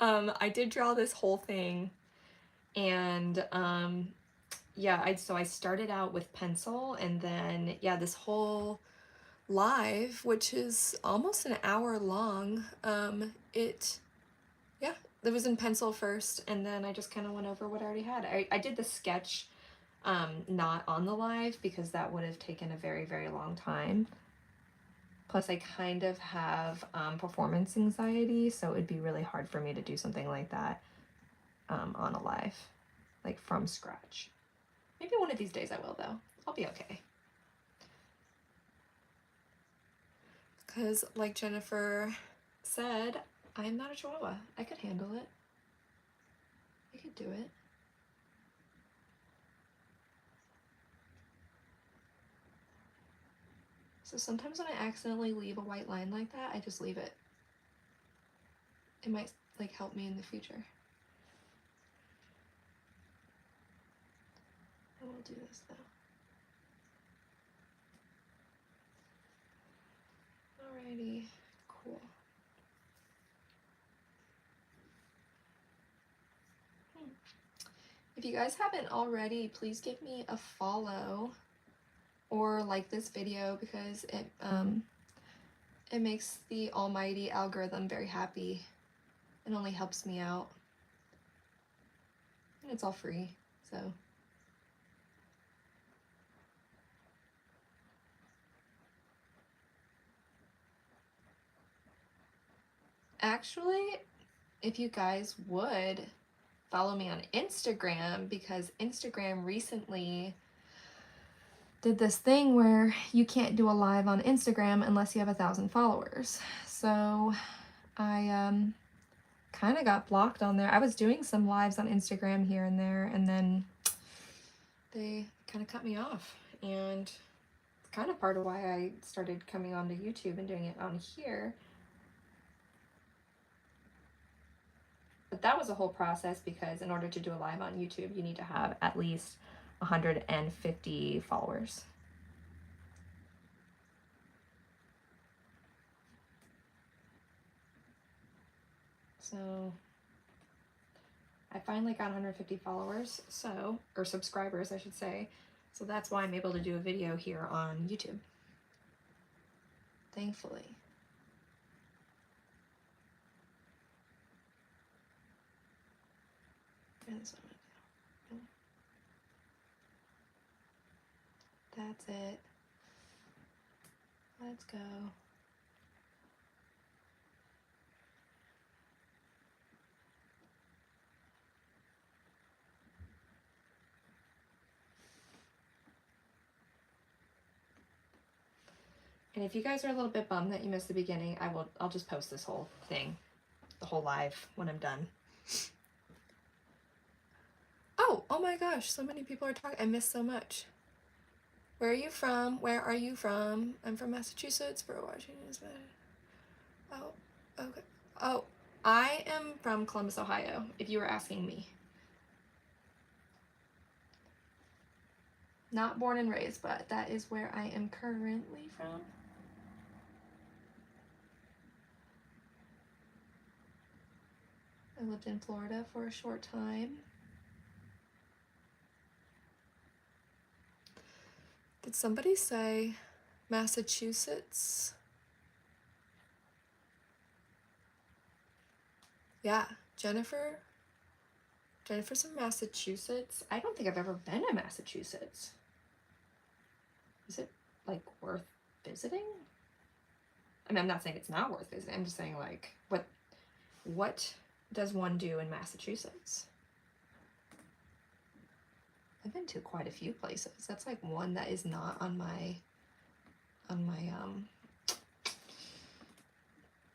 I did draw this whole thing, and yeah, so I started out with pencil, and then yeah, this whole live, which is almost an hour long, it was in pencil first, and then I just kind of went over what I already had. I did the sketch not on the live because that would have taken a very, very long time. Plus I kind of have performance anxiety, so it'd be really hard for me to do something like that on a live, like from scratch. Maybe one of these days I will, though. I'll be okay. Because like Jennifer said, I'm not a chihuahua. I could handle it. I could do it. So sometimes when I accidentally leave a white line like that, I just leave it. It might like help me in the future. I will do this though. Alrighty, cool. If you guys haven't already, please give me a follow or like this video because it makes the almighty algorithm very happy. It only helps me out. And it's all free, so. Actually, if you guys would follow me on Instagram, because Instagram recently did this thing where you can't do a live on Instagram unless you have 1,000 followers. So I kind of got blocked on there. I was doing some lives on Instagram here and there, and then they kind of cut me off. And it's kind of part of why I started coming onto YouTube and doing it on here. But that was a whole process because in order to do a live on YouTube, you need to have at least 150 followers. So I finally got 150 followers, or subscribers, I should say. So that's why I'm able to do a video here on YouTube. Thankfully. That's what I'm gonna do. That's it. Let's go. And if you guys are a little bit bummed that you missed the beginning, I'll just post this whole thing, the whole live when I'm done. Oh my gosh, so many people are talking. I missed so much. Where are you from? Where are you from? I'm from Massachusetts. Bro, Washington is better. Oh, okay. Oh, I am from Columbus, Ohio, if you were asking me. Not born and raised, but that is where I am currently from. I lived in Florida for a short time. Did somebody say Massachusetts? Yeah, Jennifer's from Massachusetts. I don't think I've ever been to Massachusetts. Is it like worth visiting? I mean, I'm not saying it's not worth visiting. I'm just saying, like, what does one do in Massachusetts? I've been to quite a few places. That's like one that is not on my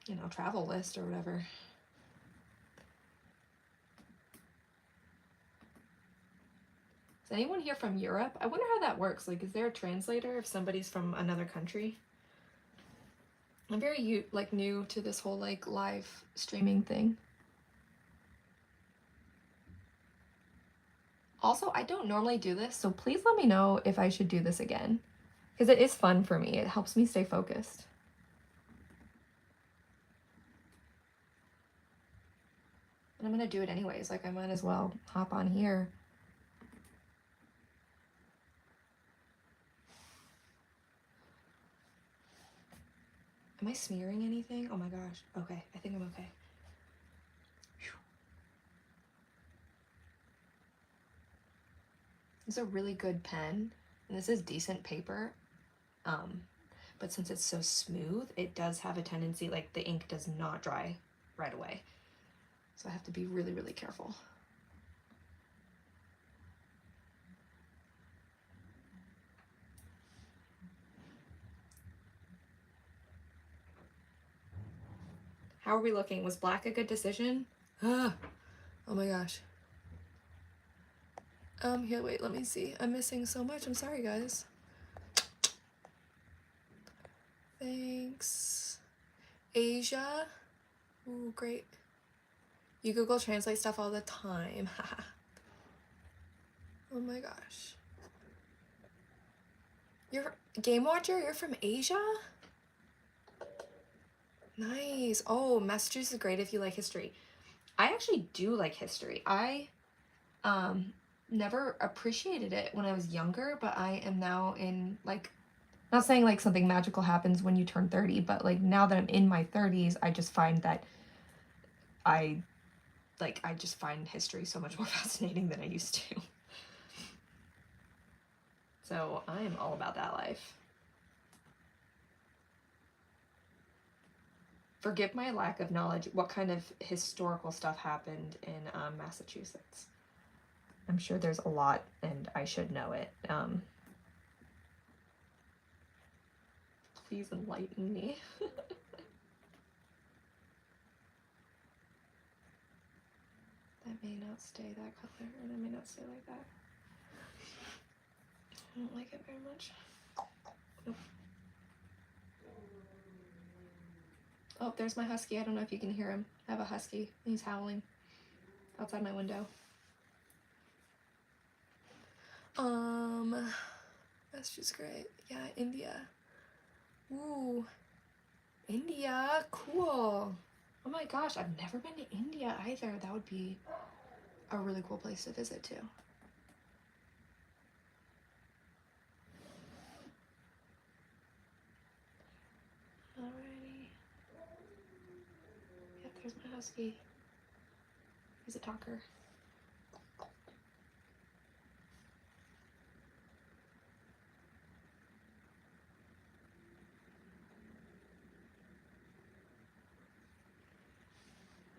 you know, travel list or whatever. Is anyone here from Europe? I wonder how that works. Like, is there a translator if somebody's from another country? I'm very like new to this whole like live streaming thing. Also, I don't normally do this, so please let me know if I should do this again, because it is fun for me. It helps me stay focused. And I'm gonna do it anyways. Like, I might as well hop on here. Am I smearing anything? Oh my gosh. Okay, I think I'm okay. It's a really good pen, and this is decent paper. But since it's so smooth, it does have a tendency, like, the ink does not dry right away. So I have to be really, really careful. How are we looking? Was black a good decision? Oh my gosh. Here, wait, let me see. I'm missing so much. I'm sorry, guys. Thanks. Asia. Ooh, great. You Google Translate stuff all the time. Oh my gosh. You're Game Watcher? You're from Asia? Nice. Oh, Massachusetts is great if you like history. I actually do like history. I never appreciated it when I was younger, but I am now in, like, not saying like something magical happens when you turn 30, but like now that I'm in my 30s, I just find that I just find history so much more fascinating than I used to. So I'm all about that life. Forgive my lack of knowledge. What kind of historical stuff happened in Massachusetts? I'm sure there's a lot, and I should know it. Please enlighten me. That may not stay that color, or that may not stay like that. I don't like it very much. Nope. Oh, there's my husky. I don't know if you can hear him. I have a husky. He's howling outside my window. That's just great. Yeah, India. Ooh, India, cool. Oh my gosh, I've never been to India either. That would be a really cool place to visit too. Alrighty. Yep, there's my husky. He's a talker.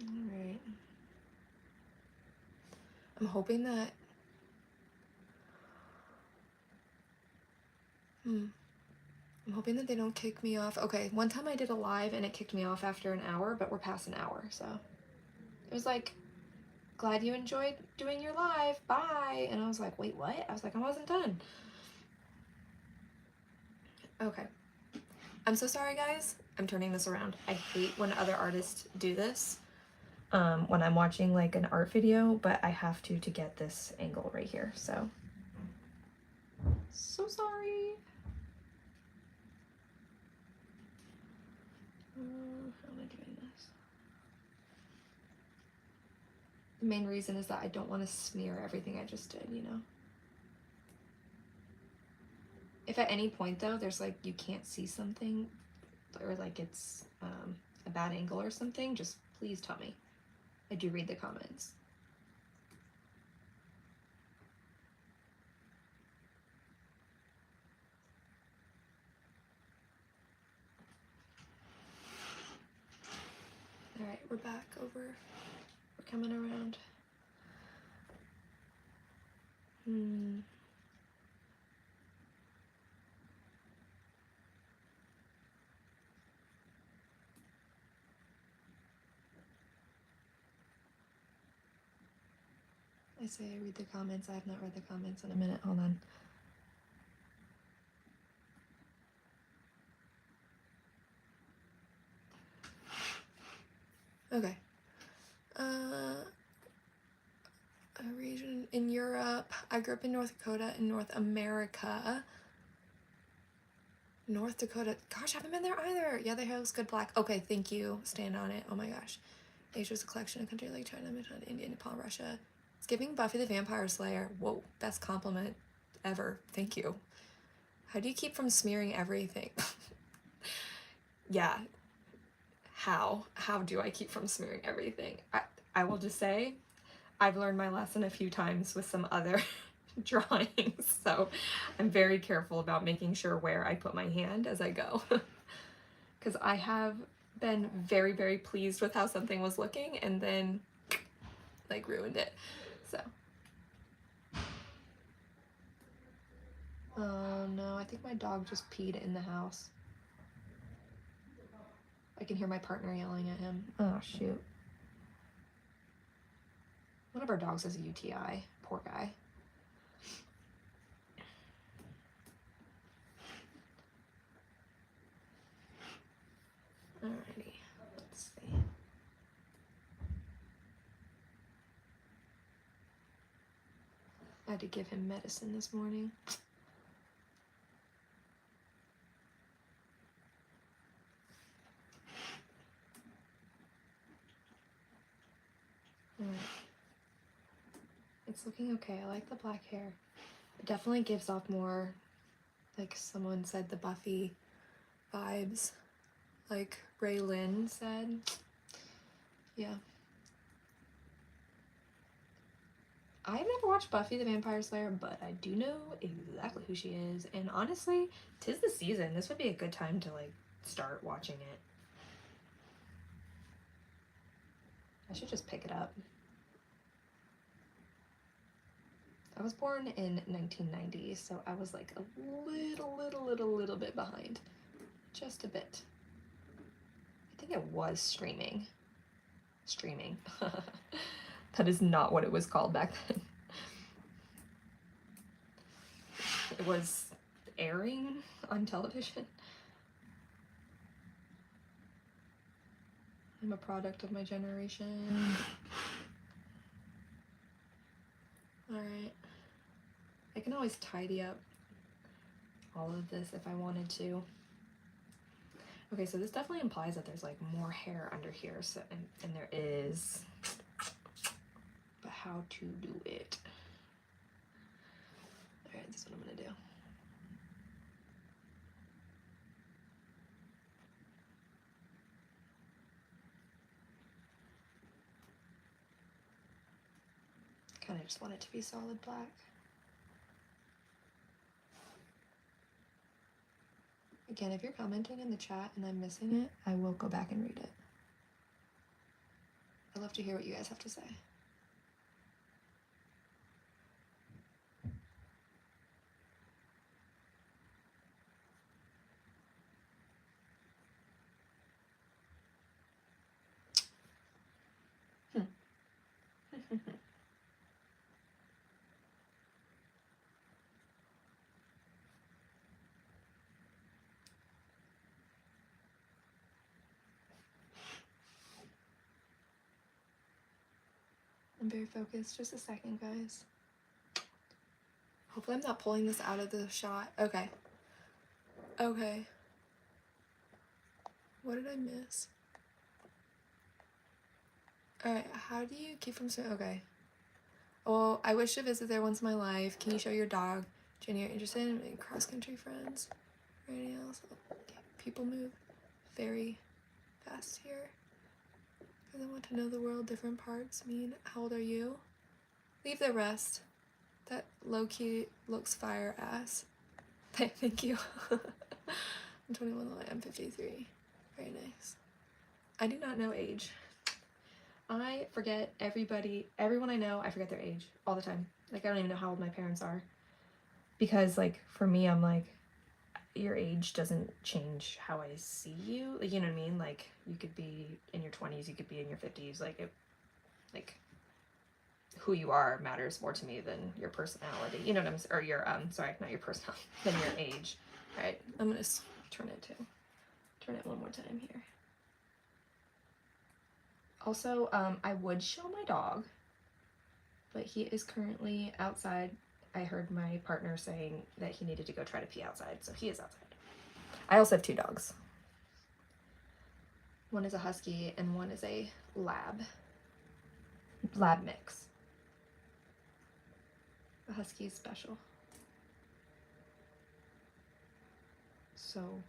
Alright. I'm hoping that I'm hoping that they don't kick me off. Okay, one time I did a live and it kicked me off after an hour, but we're past an hour, so. It was like, glad you enjoyed doing your live, bye. And I was like, wait, what? I was like, I wasn't done. Okay. I'm so sorry, guys. I'm turning this around. I hate when other artists do this. When I'm watching like an art video, but I have to get this angle right here, so. So sorry. How am I doing this? The main reason is that I don't want to smear everything I just did, you know? If at any point though, there's like, you can't see something, or like it's a bad angle or something, just please tell me. I do read the comments. All right, we're back over. We're coming around. I say I read the comments. I have not read the comments in a minute. Hold on. Okay. A region in Europe. I grew up in North Dakota in North America. North Dakota. Gosh, I haven't been there either. Yeah, they host good black. Okay, thank you. Stand on it. Oh my gosh. Asia's a collection of countries like China, Bhutan, India, Nepal, Russia. It's giving Buffy the Vampire Slayer. Whoa, best compliment ever. Thank you. How do you keep from smearing everything? Yeah. How do I keep from smearing everything? I will just say, I've learned my lesson a few times with some other drawings, so I'm very careful about making sure where I put my hand as I go. Because I have been very, very pleased with how something was looking and then like ruined it. So. Oh no, I think my dog just peed in the house. I can hear my partner yelling at him. Oh shoot. One of our dogs has a UTI. Poor guy. Alrighty, let's see. I had to give him medicine this morning. Alright. It's looking okay. I like the black hair. It definitely gives off more, like someone said, the Buffy vibes. Like Ray Lynn said. Yeah. I've never watched Buffy the Vampire Slayer, but I do know exactly who she is. And honestly, 'tis the season. This would be a good time to like start watching it. I should just pick it up. I was born in 1990, so I was like a little bit behind. Just a bit. I think it was streaming. Streaming. That is not what it was called back then. It was airing on television. I'm a product of my generation. Alright. I can always tidy up all of this if I wanted to. Okay, so this definitely implies that there's like more hair under here, so and there is. But how to do it? Alright, this is what I'm gonna do. Kind of just want it to be solid black. Again, if you're commenting in the chat and I'm missing it, I will go back and read it. I'd love to hear what you guys have to say. I'm very focused. Just a second, guys. Hopefully I'm not pulling this out of the shot. Okay. Okay. What did I miss? Alright, how do you keep from saying, okay. Well, I wish to visit there once in my life. Can you show your dog? Jenny, are you interested in making cross-country friends? Or anything else? Okay. People move very fast here. Because I want to know the world, different parts mean. How old are you? Leave the rest. That low-key looks fire ass. Thank you. I'm 21, I'm 53. Very nice. I do not know age. I forget everyone I know, I forget their age all the time. Like, I don't even know how old my parents are. Because, like, for me, I'm like, your age doesn't change how I see you. Like, you know what I mean? Like, you could be in your 20s, you could be in your 50s. Like, who you are matters more to me than your personality. You know what I'm saying? Or your, sorry, not your personality, than your age. All right, I'm going to turn it one more time here. Also, I would show my dog, but he is currently outside. I heard my partner saying that he needed to go try to pee outside, so he is outside. I also have 2 dogs. One is a husky and one is a lab mix. The husky is special. So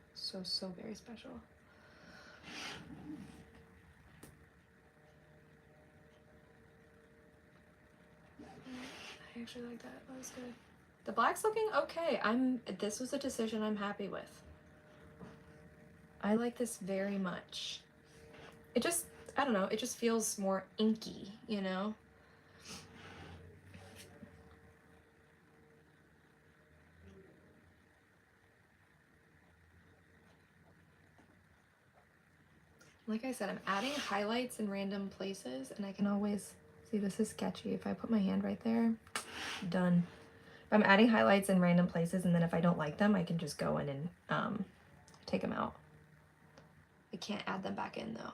very special. I actually like that. That was good. The black's looking okay. This was a decision I'm happy with. I like this very much. It just, I don't know, it just feels more inky, you know? Like I said, I'm adding highlights in random places, and I can always see this is sketchy. If I put my hand right there, done. I'm adding highlights in random places, and then if I don't like them, I can just go in and take them out. I can't add them back in though.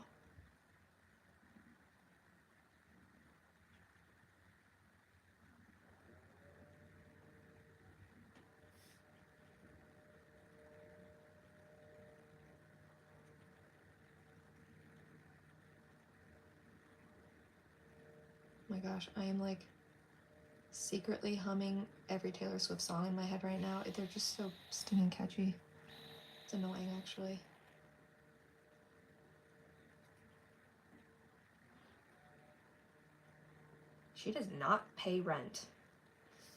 Oh my gosh, I am like secretly humming every Taylor Swift song in my head right now. They're just so stinging catchy. It's annoying, actually. She does not pay rent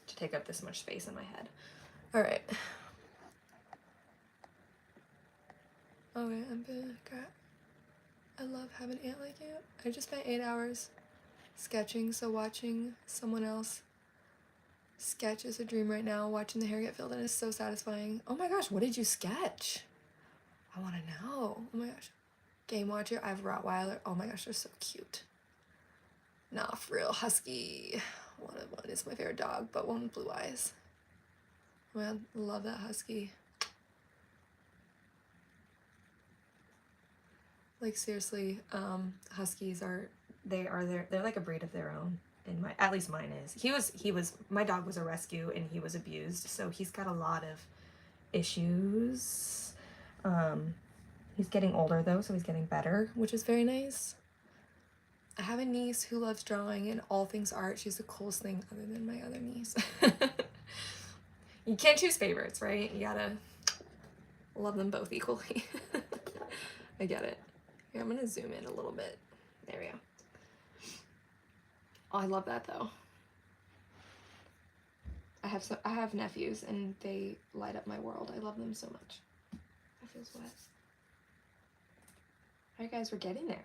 to take up this much space in my head. All right. Okay, I'm back. I love having an aunt like you. I just spent 8 hours sketching, so watching someone else sketch is a dream right now. Watching the hair get filled in is so satisfying. Oh my gosh, what did you sketch? I want to know. Oh my gosh. Game watcher, I have Rottweiler. Oh my gosh, they're so cute. Nah, for real, husky. One is my favorite dog, but one with blue eyes. Man, love that husky. Like, seriously, huskies they're like a breed of their own. At least mine is. My dog was a rescue and he was abused, so he's got a lot of issues. He's getting older though, so he's getting better, which is very nice. I have a niece who loves drawing and all things art. She's the coolest thing other than my other niece. You can't choose favorites, right? You gotta love them both equally. I get it. Here, I'm gonna zoom in a little bit. There we go. Oh, I love that though. I have nephews and they light up my world. I love them so much. That feels wet. Alright guys, we're getting there.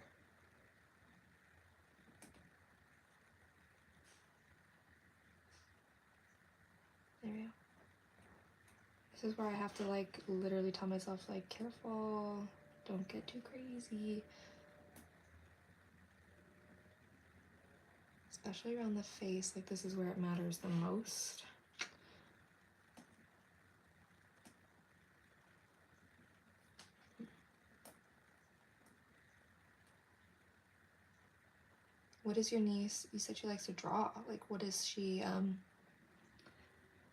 There we go. This is where I have to like literally tell myself like, careful, don't get too crazy. Especially around the face, like this is where it matters the most. What is your niece? You said she likes to draw. Like, what is she,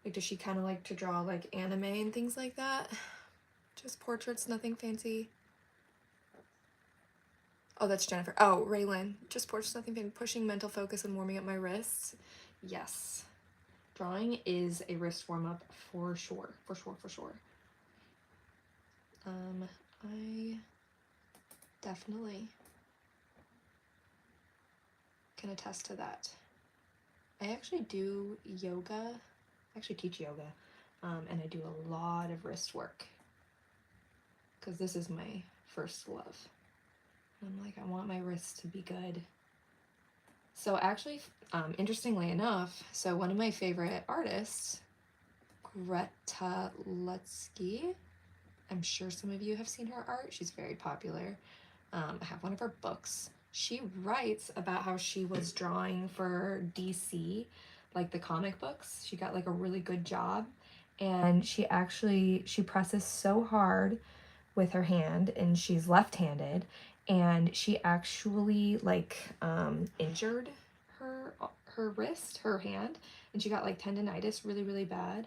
like, does she kind of like to draw, like, anime and things like that? Just portraits, nothing fancy. Oh, that's Jennifer. Oh, Raylan. Just portraits, nothing fancy. Pushing mental focus and warming up my wrists. Yes. Drawing is a wrist warm-up for sure. For sure, for sure. I definitely can attest to that. I actually do yoga. I actually teach yoga, and I do a lot of wrist work because this is my first love. I'm like, I want my wrists to be good. So actually, interestingly enough, so one of my favorite artists, Greta Lutsky, I'm sure some of you have seen her art. She's very popular. I have one of her books. She writes about how she was drawing for DC, like the comic books. She got like a really good job, and she presses so hard with her hand, and she's left-handed, and she actually like injured her wrist, her hand, and she got like tendonitis really, really bad.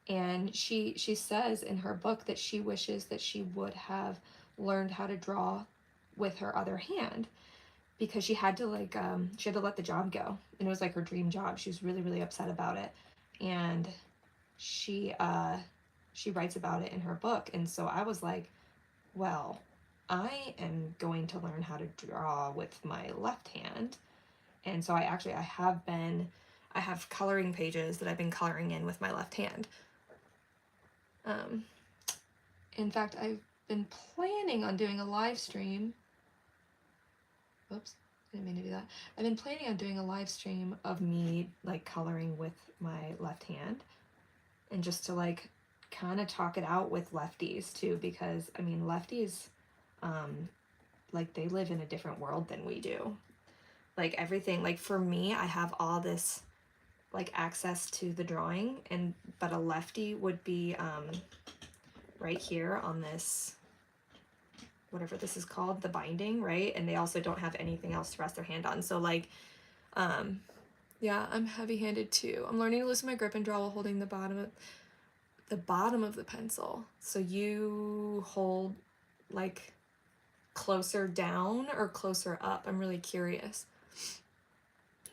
And she says in her book that she wishes that she would have learned how to draw with her other hand, because she had to let the job go, and it was like her dream job. She was really, really upset about it, and she writes about it in her book. And so I was like, well, I am going to learn how to draw with my left hand. And so I have coloring pages that I've been coloring in with my left hand. In fact, I've been planning on doing a live stream. Oops, didn't mean to do that. I've been planning on doing a live stream of me like coloring with my left hand, and just to like kind of talk it out with lefties too, because I mean, lefties, like they live in a different world than we do. Like everything, like for me, I have all this like access to the drawing, but a lefty would be right here on this, whatever this is called, the binding, right? And they also don't have anything else to rest their hand on. So like, yeah, I'm heavy-handed too. I'm learning to loosen my grip and draw while holding the bottom of the pencil. So you hold like closer down or closer up? I'm really curious.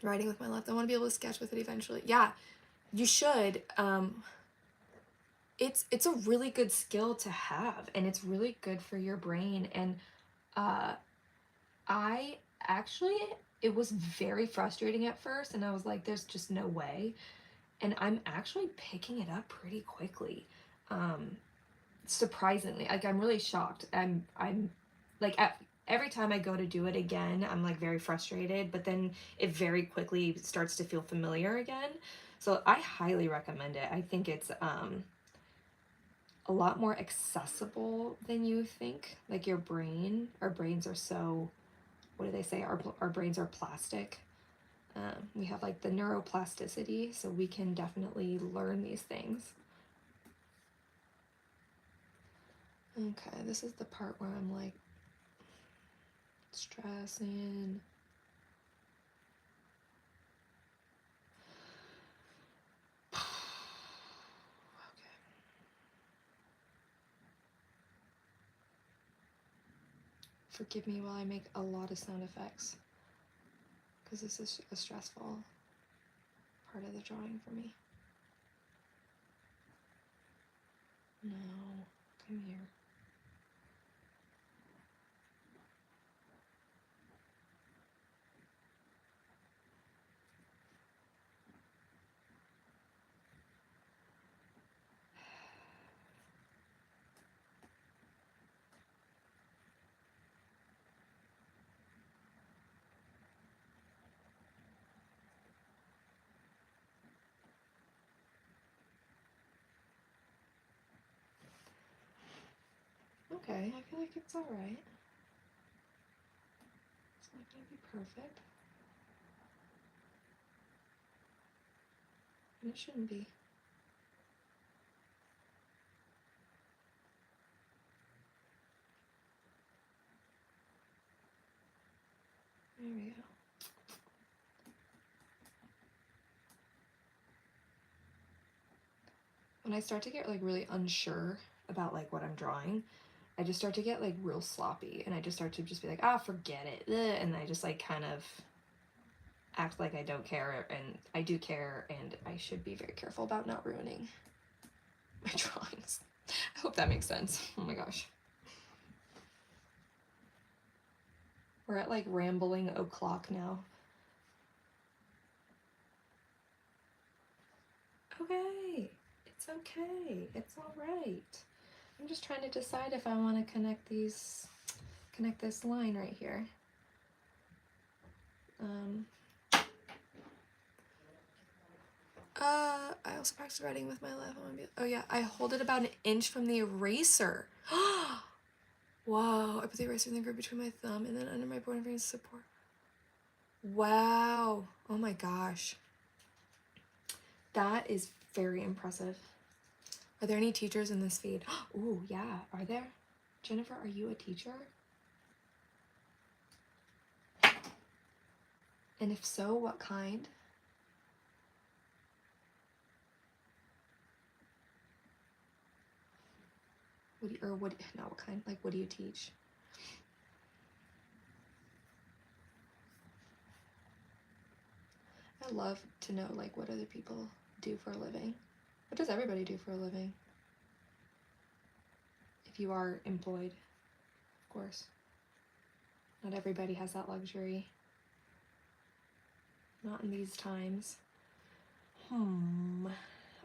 Writing with my left. I want to be able to sketch with it eventually. Yeah, you should. It's a really good skill to have, and it's really good for your brain. And I actually, it was very frustrating at first, and I was like, there's just no way. And I'm actually picking it up pretty quickly. Surprisingly, like I'm really shocked. I'm like every time I go to do it again, I'm like very frustrated, but then it very quickly starts to feel familiar again. So I highly recommend it. I think it's a lot more accessible than you think. Like our brains are so, what do they say? Our brains are plastic. We have like the neuroplasticity, so we can definitely learn these things. Okay, this is the part where I'm like stressing. Okay. Forgive me while I make a lot of sound effects, because this is a stressful part of the drawing for me. No, come here. Okay, I feel like it's alright. It's not gonna be perfect. And it shouldn't be. There we go. when I start to get like really unsure about like what I'm drawing, I just start to get like real sloppy, and I just start to just be like, ah, forget it. And I just like kind of act like I don't care, and I do care, and I should be very careful about not ruining my drawings. I hope that makes sense. Oh my gosh. We're at like rambling o'clock now. Okay, it's okay. It's all right. I'm just trying to decide if I want to connect this line right here. I also practice writing with my left. Oh yeah, I hold it about an inch from the eraser. Whoa, I put the eraser in the grip between my thumb and then under my pointer finger support. Wow, oh my gosh. That is very impressive. Are there any teachers in this feed? Oh yeah, are there? Jennifer, are you a teacher? And if so, what kind? Not what kind, like what do you teach? I love to know like what other people do for a living. What does everybody do for a living? If you are employed, of course. Not everybody has that luxury. Not in these times.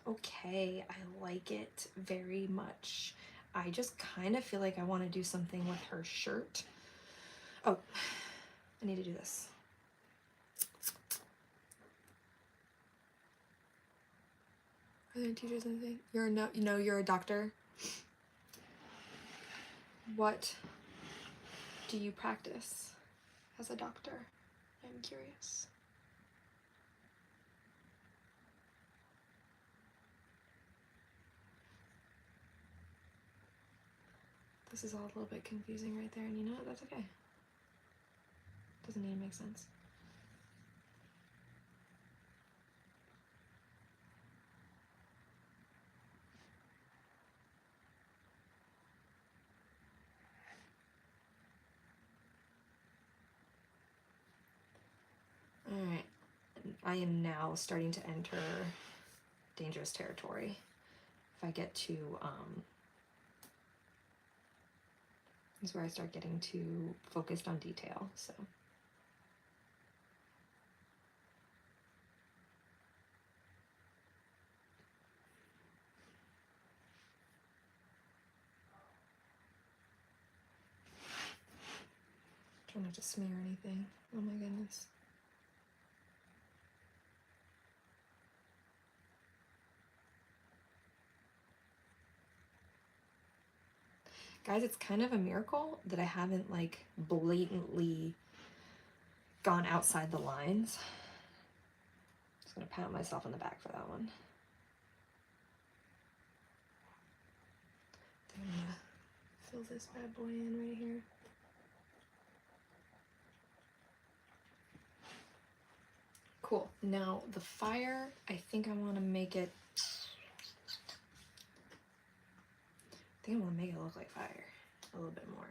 Okay, I like it very much. I just kind of feel like I want to do something with her shirt. Oh, I need to do this. Are there teachers in the thing? You're a doctor. What do you practice as a doctor? I'm curious. This is all a little bit confusing right there, and you know what? That's okay. Doesn't need to make sense. Alright, I am now starting to enter dangerous territory. If I get to, this is where I start getting too focused on detail, so. Try not to smear anything. Oh my goodness. Guys, it's kind of a miracle that I haven't like blatantly gone outside the lines. Just gonna pat myself on the back for that one. Then I'm gonna fill this bad boy in right here. Cool. Now the fire, I think I want to make it. I think I want to make it look like fire a little bit more.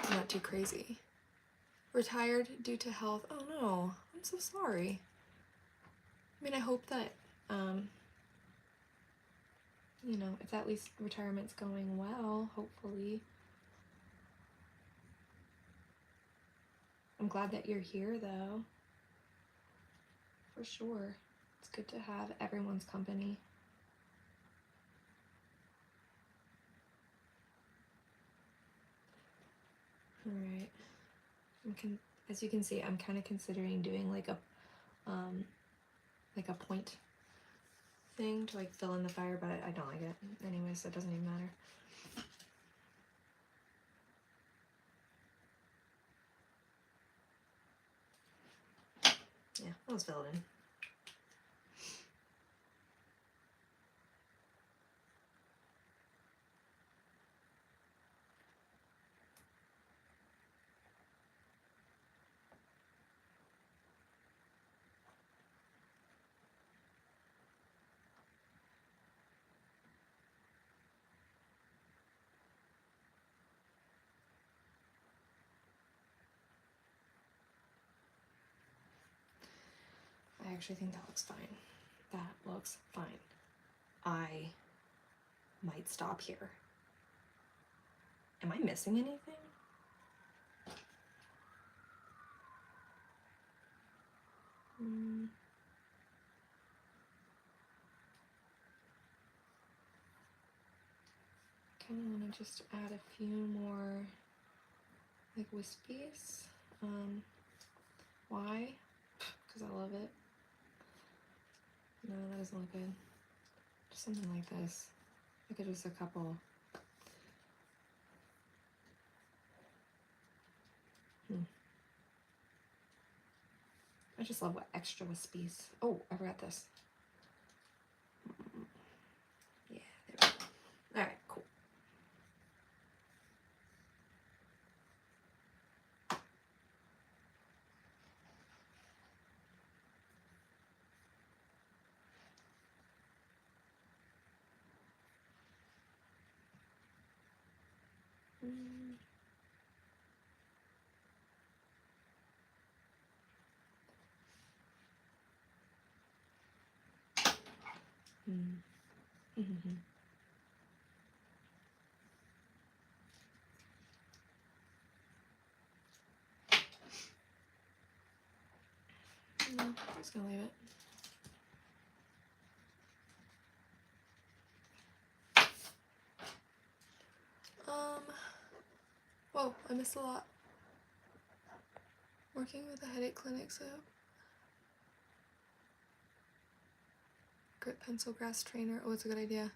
Not too crazy. Retired due to health. Oh no, I'm so sorry. I mean, I hope that, you know, if at least retirement's going well, hopefully. I'm glad that you're here though. For sure. It's good to have everyone's company. Alright. As you can see, I'm kind of considering doing like a point thing to like fill in the fire, but I don't like it anyway, so it doesn't even matter. Yeah, let's fill it in. actually think that looks fine. That looks fine. I might stop here. Am I missing anything? Kind of want to just add a few more like wispies. Why? Because I love it. No, that doesn't look good. Just something like this. I could just a couple. I just love what extra wispies. Oh, I forgot this. Yeah, there we go. All right, cool. No, I'm just gonna leave it. Whoa, I missed a lot. Working with a headache clinic, so grit pencil grass trainer. Oh, it's a good idea.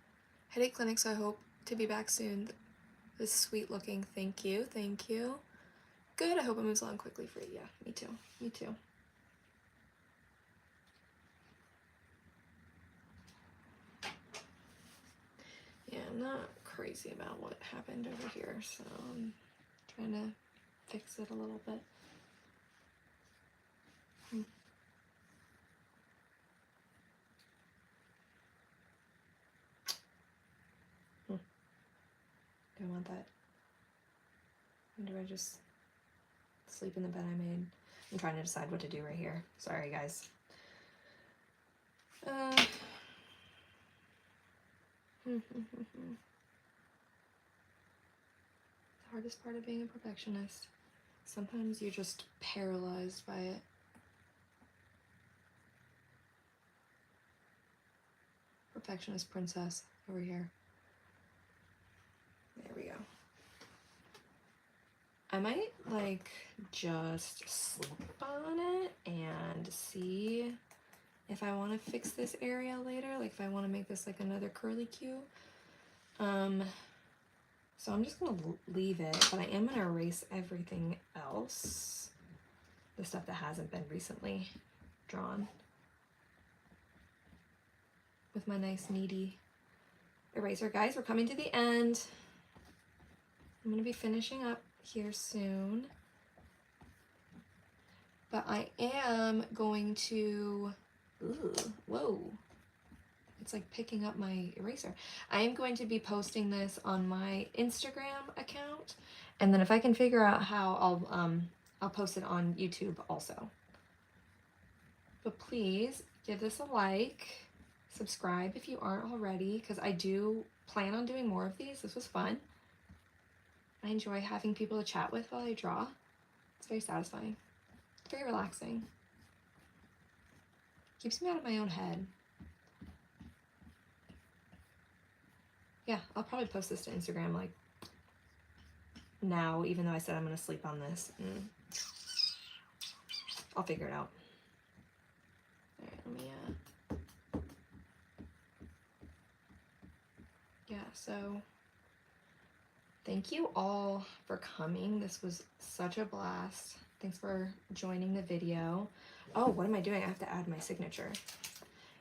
Headache clinic, so I hope to be back soon. This sweet looking, thank you, thank you. Good, I hope it moves along quickly for you. Yeah, me too, me too. Yeah, I'm not crazy about what happened over here, so I'm trying to fix it a little bit. Do I want that? Or do I just sleep in the bed I made? I'm trying to decide what to do right here. Sorry, guys. The hardest part of being a perfectionist. Sometimes you're just paralyzed by it. Perfectionist princess over here. There we go. I might like just sleep on it and see if I want to fix this area later, like if I want to make this like another curly Q. So I'm just gonna leave it, but I am gonna erase everything else, the stuff that hasn't been recently drawn, with my nice needy eraser. Guys, we're coming to the end. I'm gonna be finishing up here soon, but I am going to, whoa, it's like picking up my eraser. I am going to be posting this on my Instagram account, and then if I can figure out how, I'll post it on YouTube also. But please give this a like, subscribe if you aren't already, because I do plan on doing more of these. This was fun. I enjoy having people to chat with while I draw. It's very satisfying. It's very relaxing. Keeps me out of my own head. Yeah, I'll probably post this to Instagram like now, even though I said I'm gonna sleep on this. I'll figure it out. All right, let me, yeah, so thank you all for coming. This was such a blast. Thanks for joining the video. Oh, what am I doing? I have to add my signature.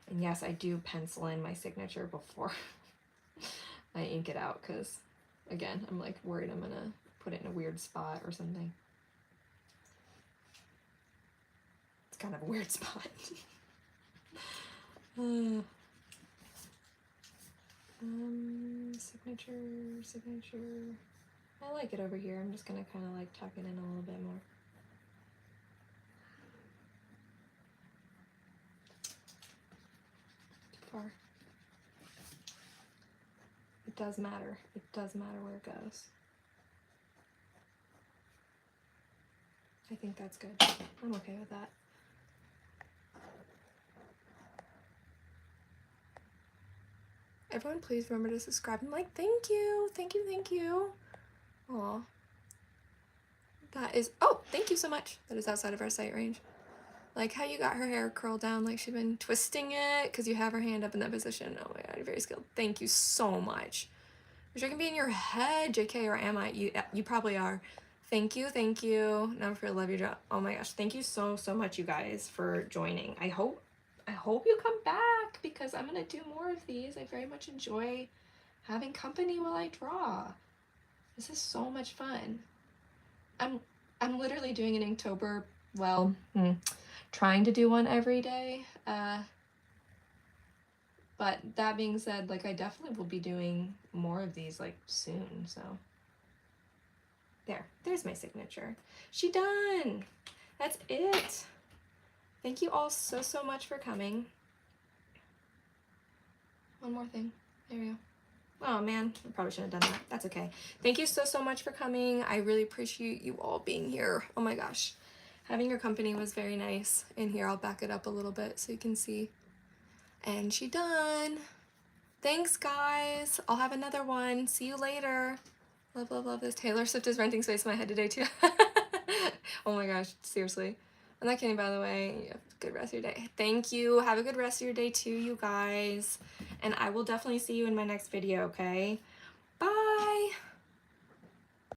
And yes, I do pencil in my signature before I ink it out, because again, I'm like worried I'm gonna put it in a weird spot or something. It's kind of a weird spot. Signature. I like it over here. I'm just gonna kind of like tuck it in a little bit more. does matter. It does matter where it goes. I think that's good. I'm okay with that. Everyone, please remember to subscribe. I'm like, thank you, thank you, thank you. Aw. That is, oh, thank you so much. That is outside of our sight range. Like how you got her hair curled down like she'd been twisting it because you have her hand up in that position. Oh my god, you're very skilled. Thank you so much. Wish I can be in your head, JK, or am I? You probably are. Thank you, thank you. Now for love your job. Oh my gosh, thank you so much, you guys, for joining. I hope you come back because I'm gonna do more of these. I very much enjoy having company while I draw. This is so much fun. I'm literally doing an Inktober, well, trying to do one every day. But that being said, like I definitely will be doing more of these like soon, so. There's my signature. She done. That's it. Thank you all so much for coming. One more thing. There we go. Oh man, I probably shouldn't have done that. That's okay. Thank you so much for coming. I really appreciate you all being here. Oh my gosh. Having your company was very nice. And here, I'll back it up a little bit so you can see. And she done. Thanks, guys. I'll have another one. See you later. Love, love, love this. Taylor Swift is renting space in my head today, too. Oh my gosh, seriously. I'm not kidding, by the way. You have a good rest of your day. Thank you. Have a good rest of your day, too, you guys. And I will definitely see you in my next video, okay? Bye.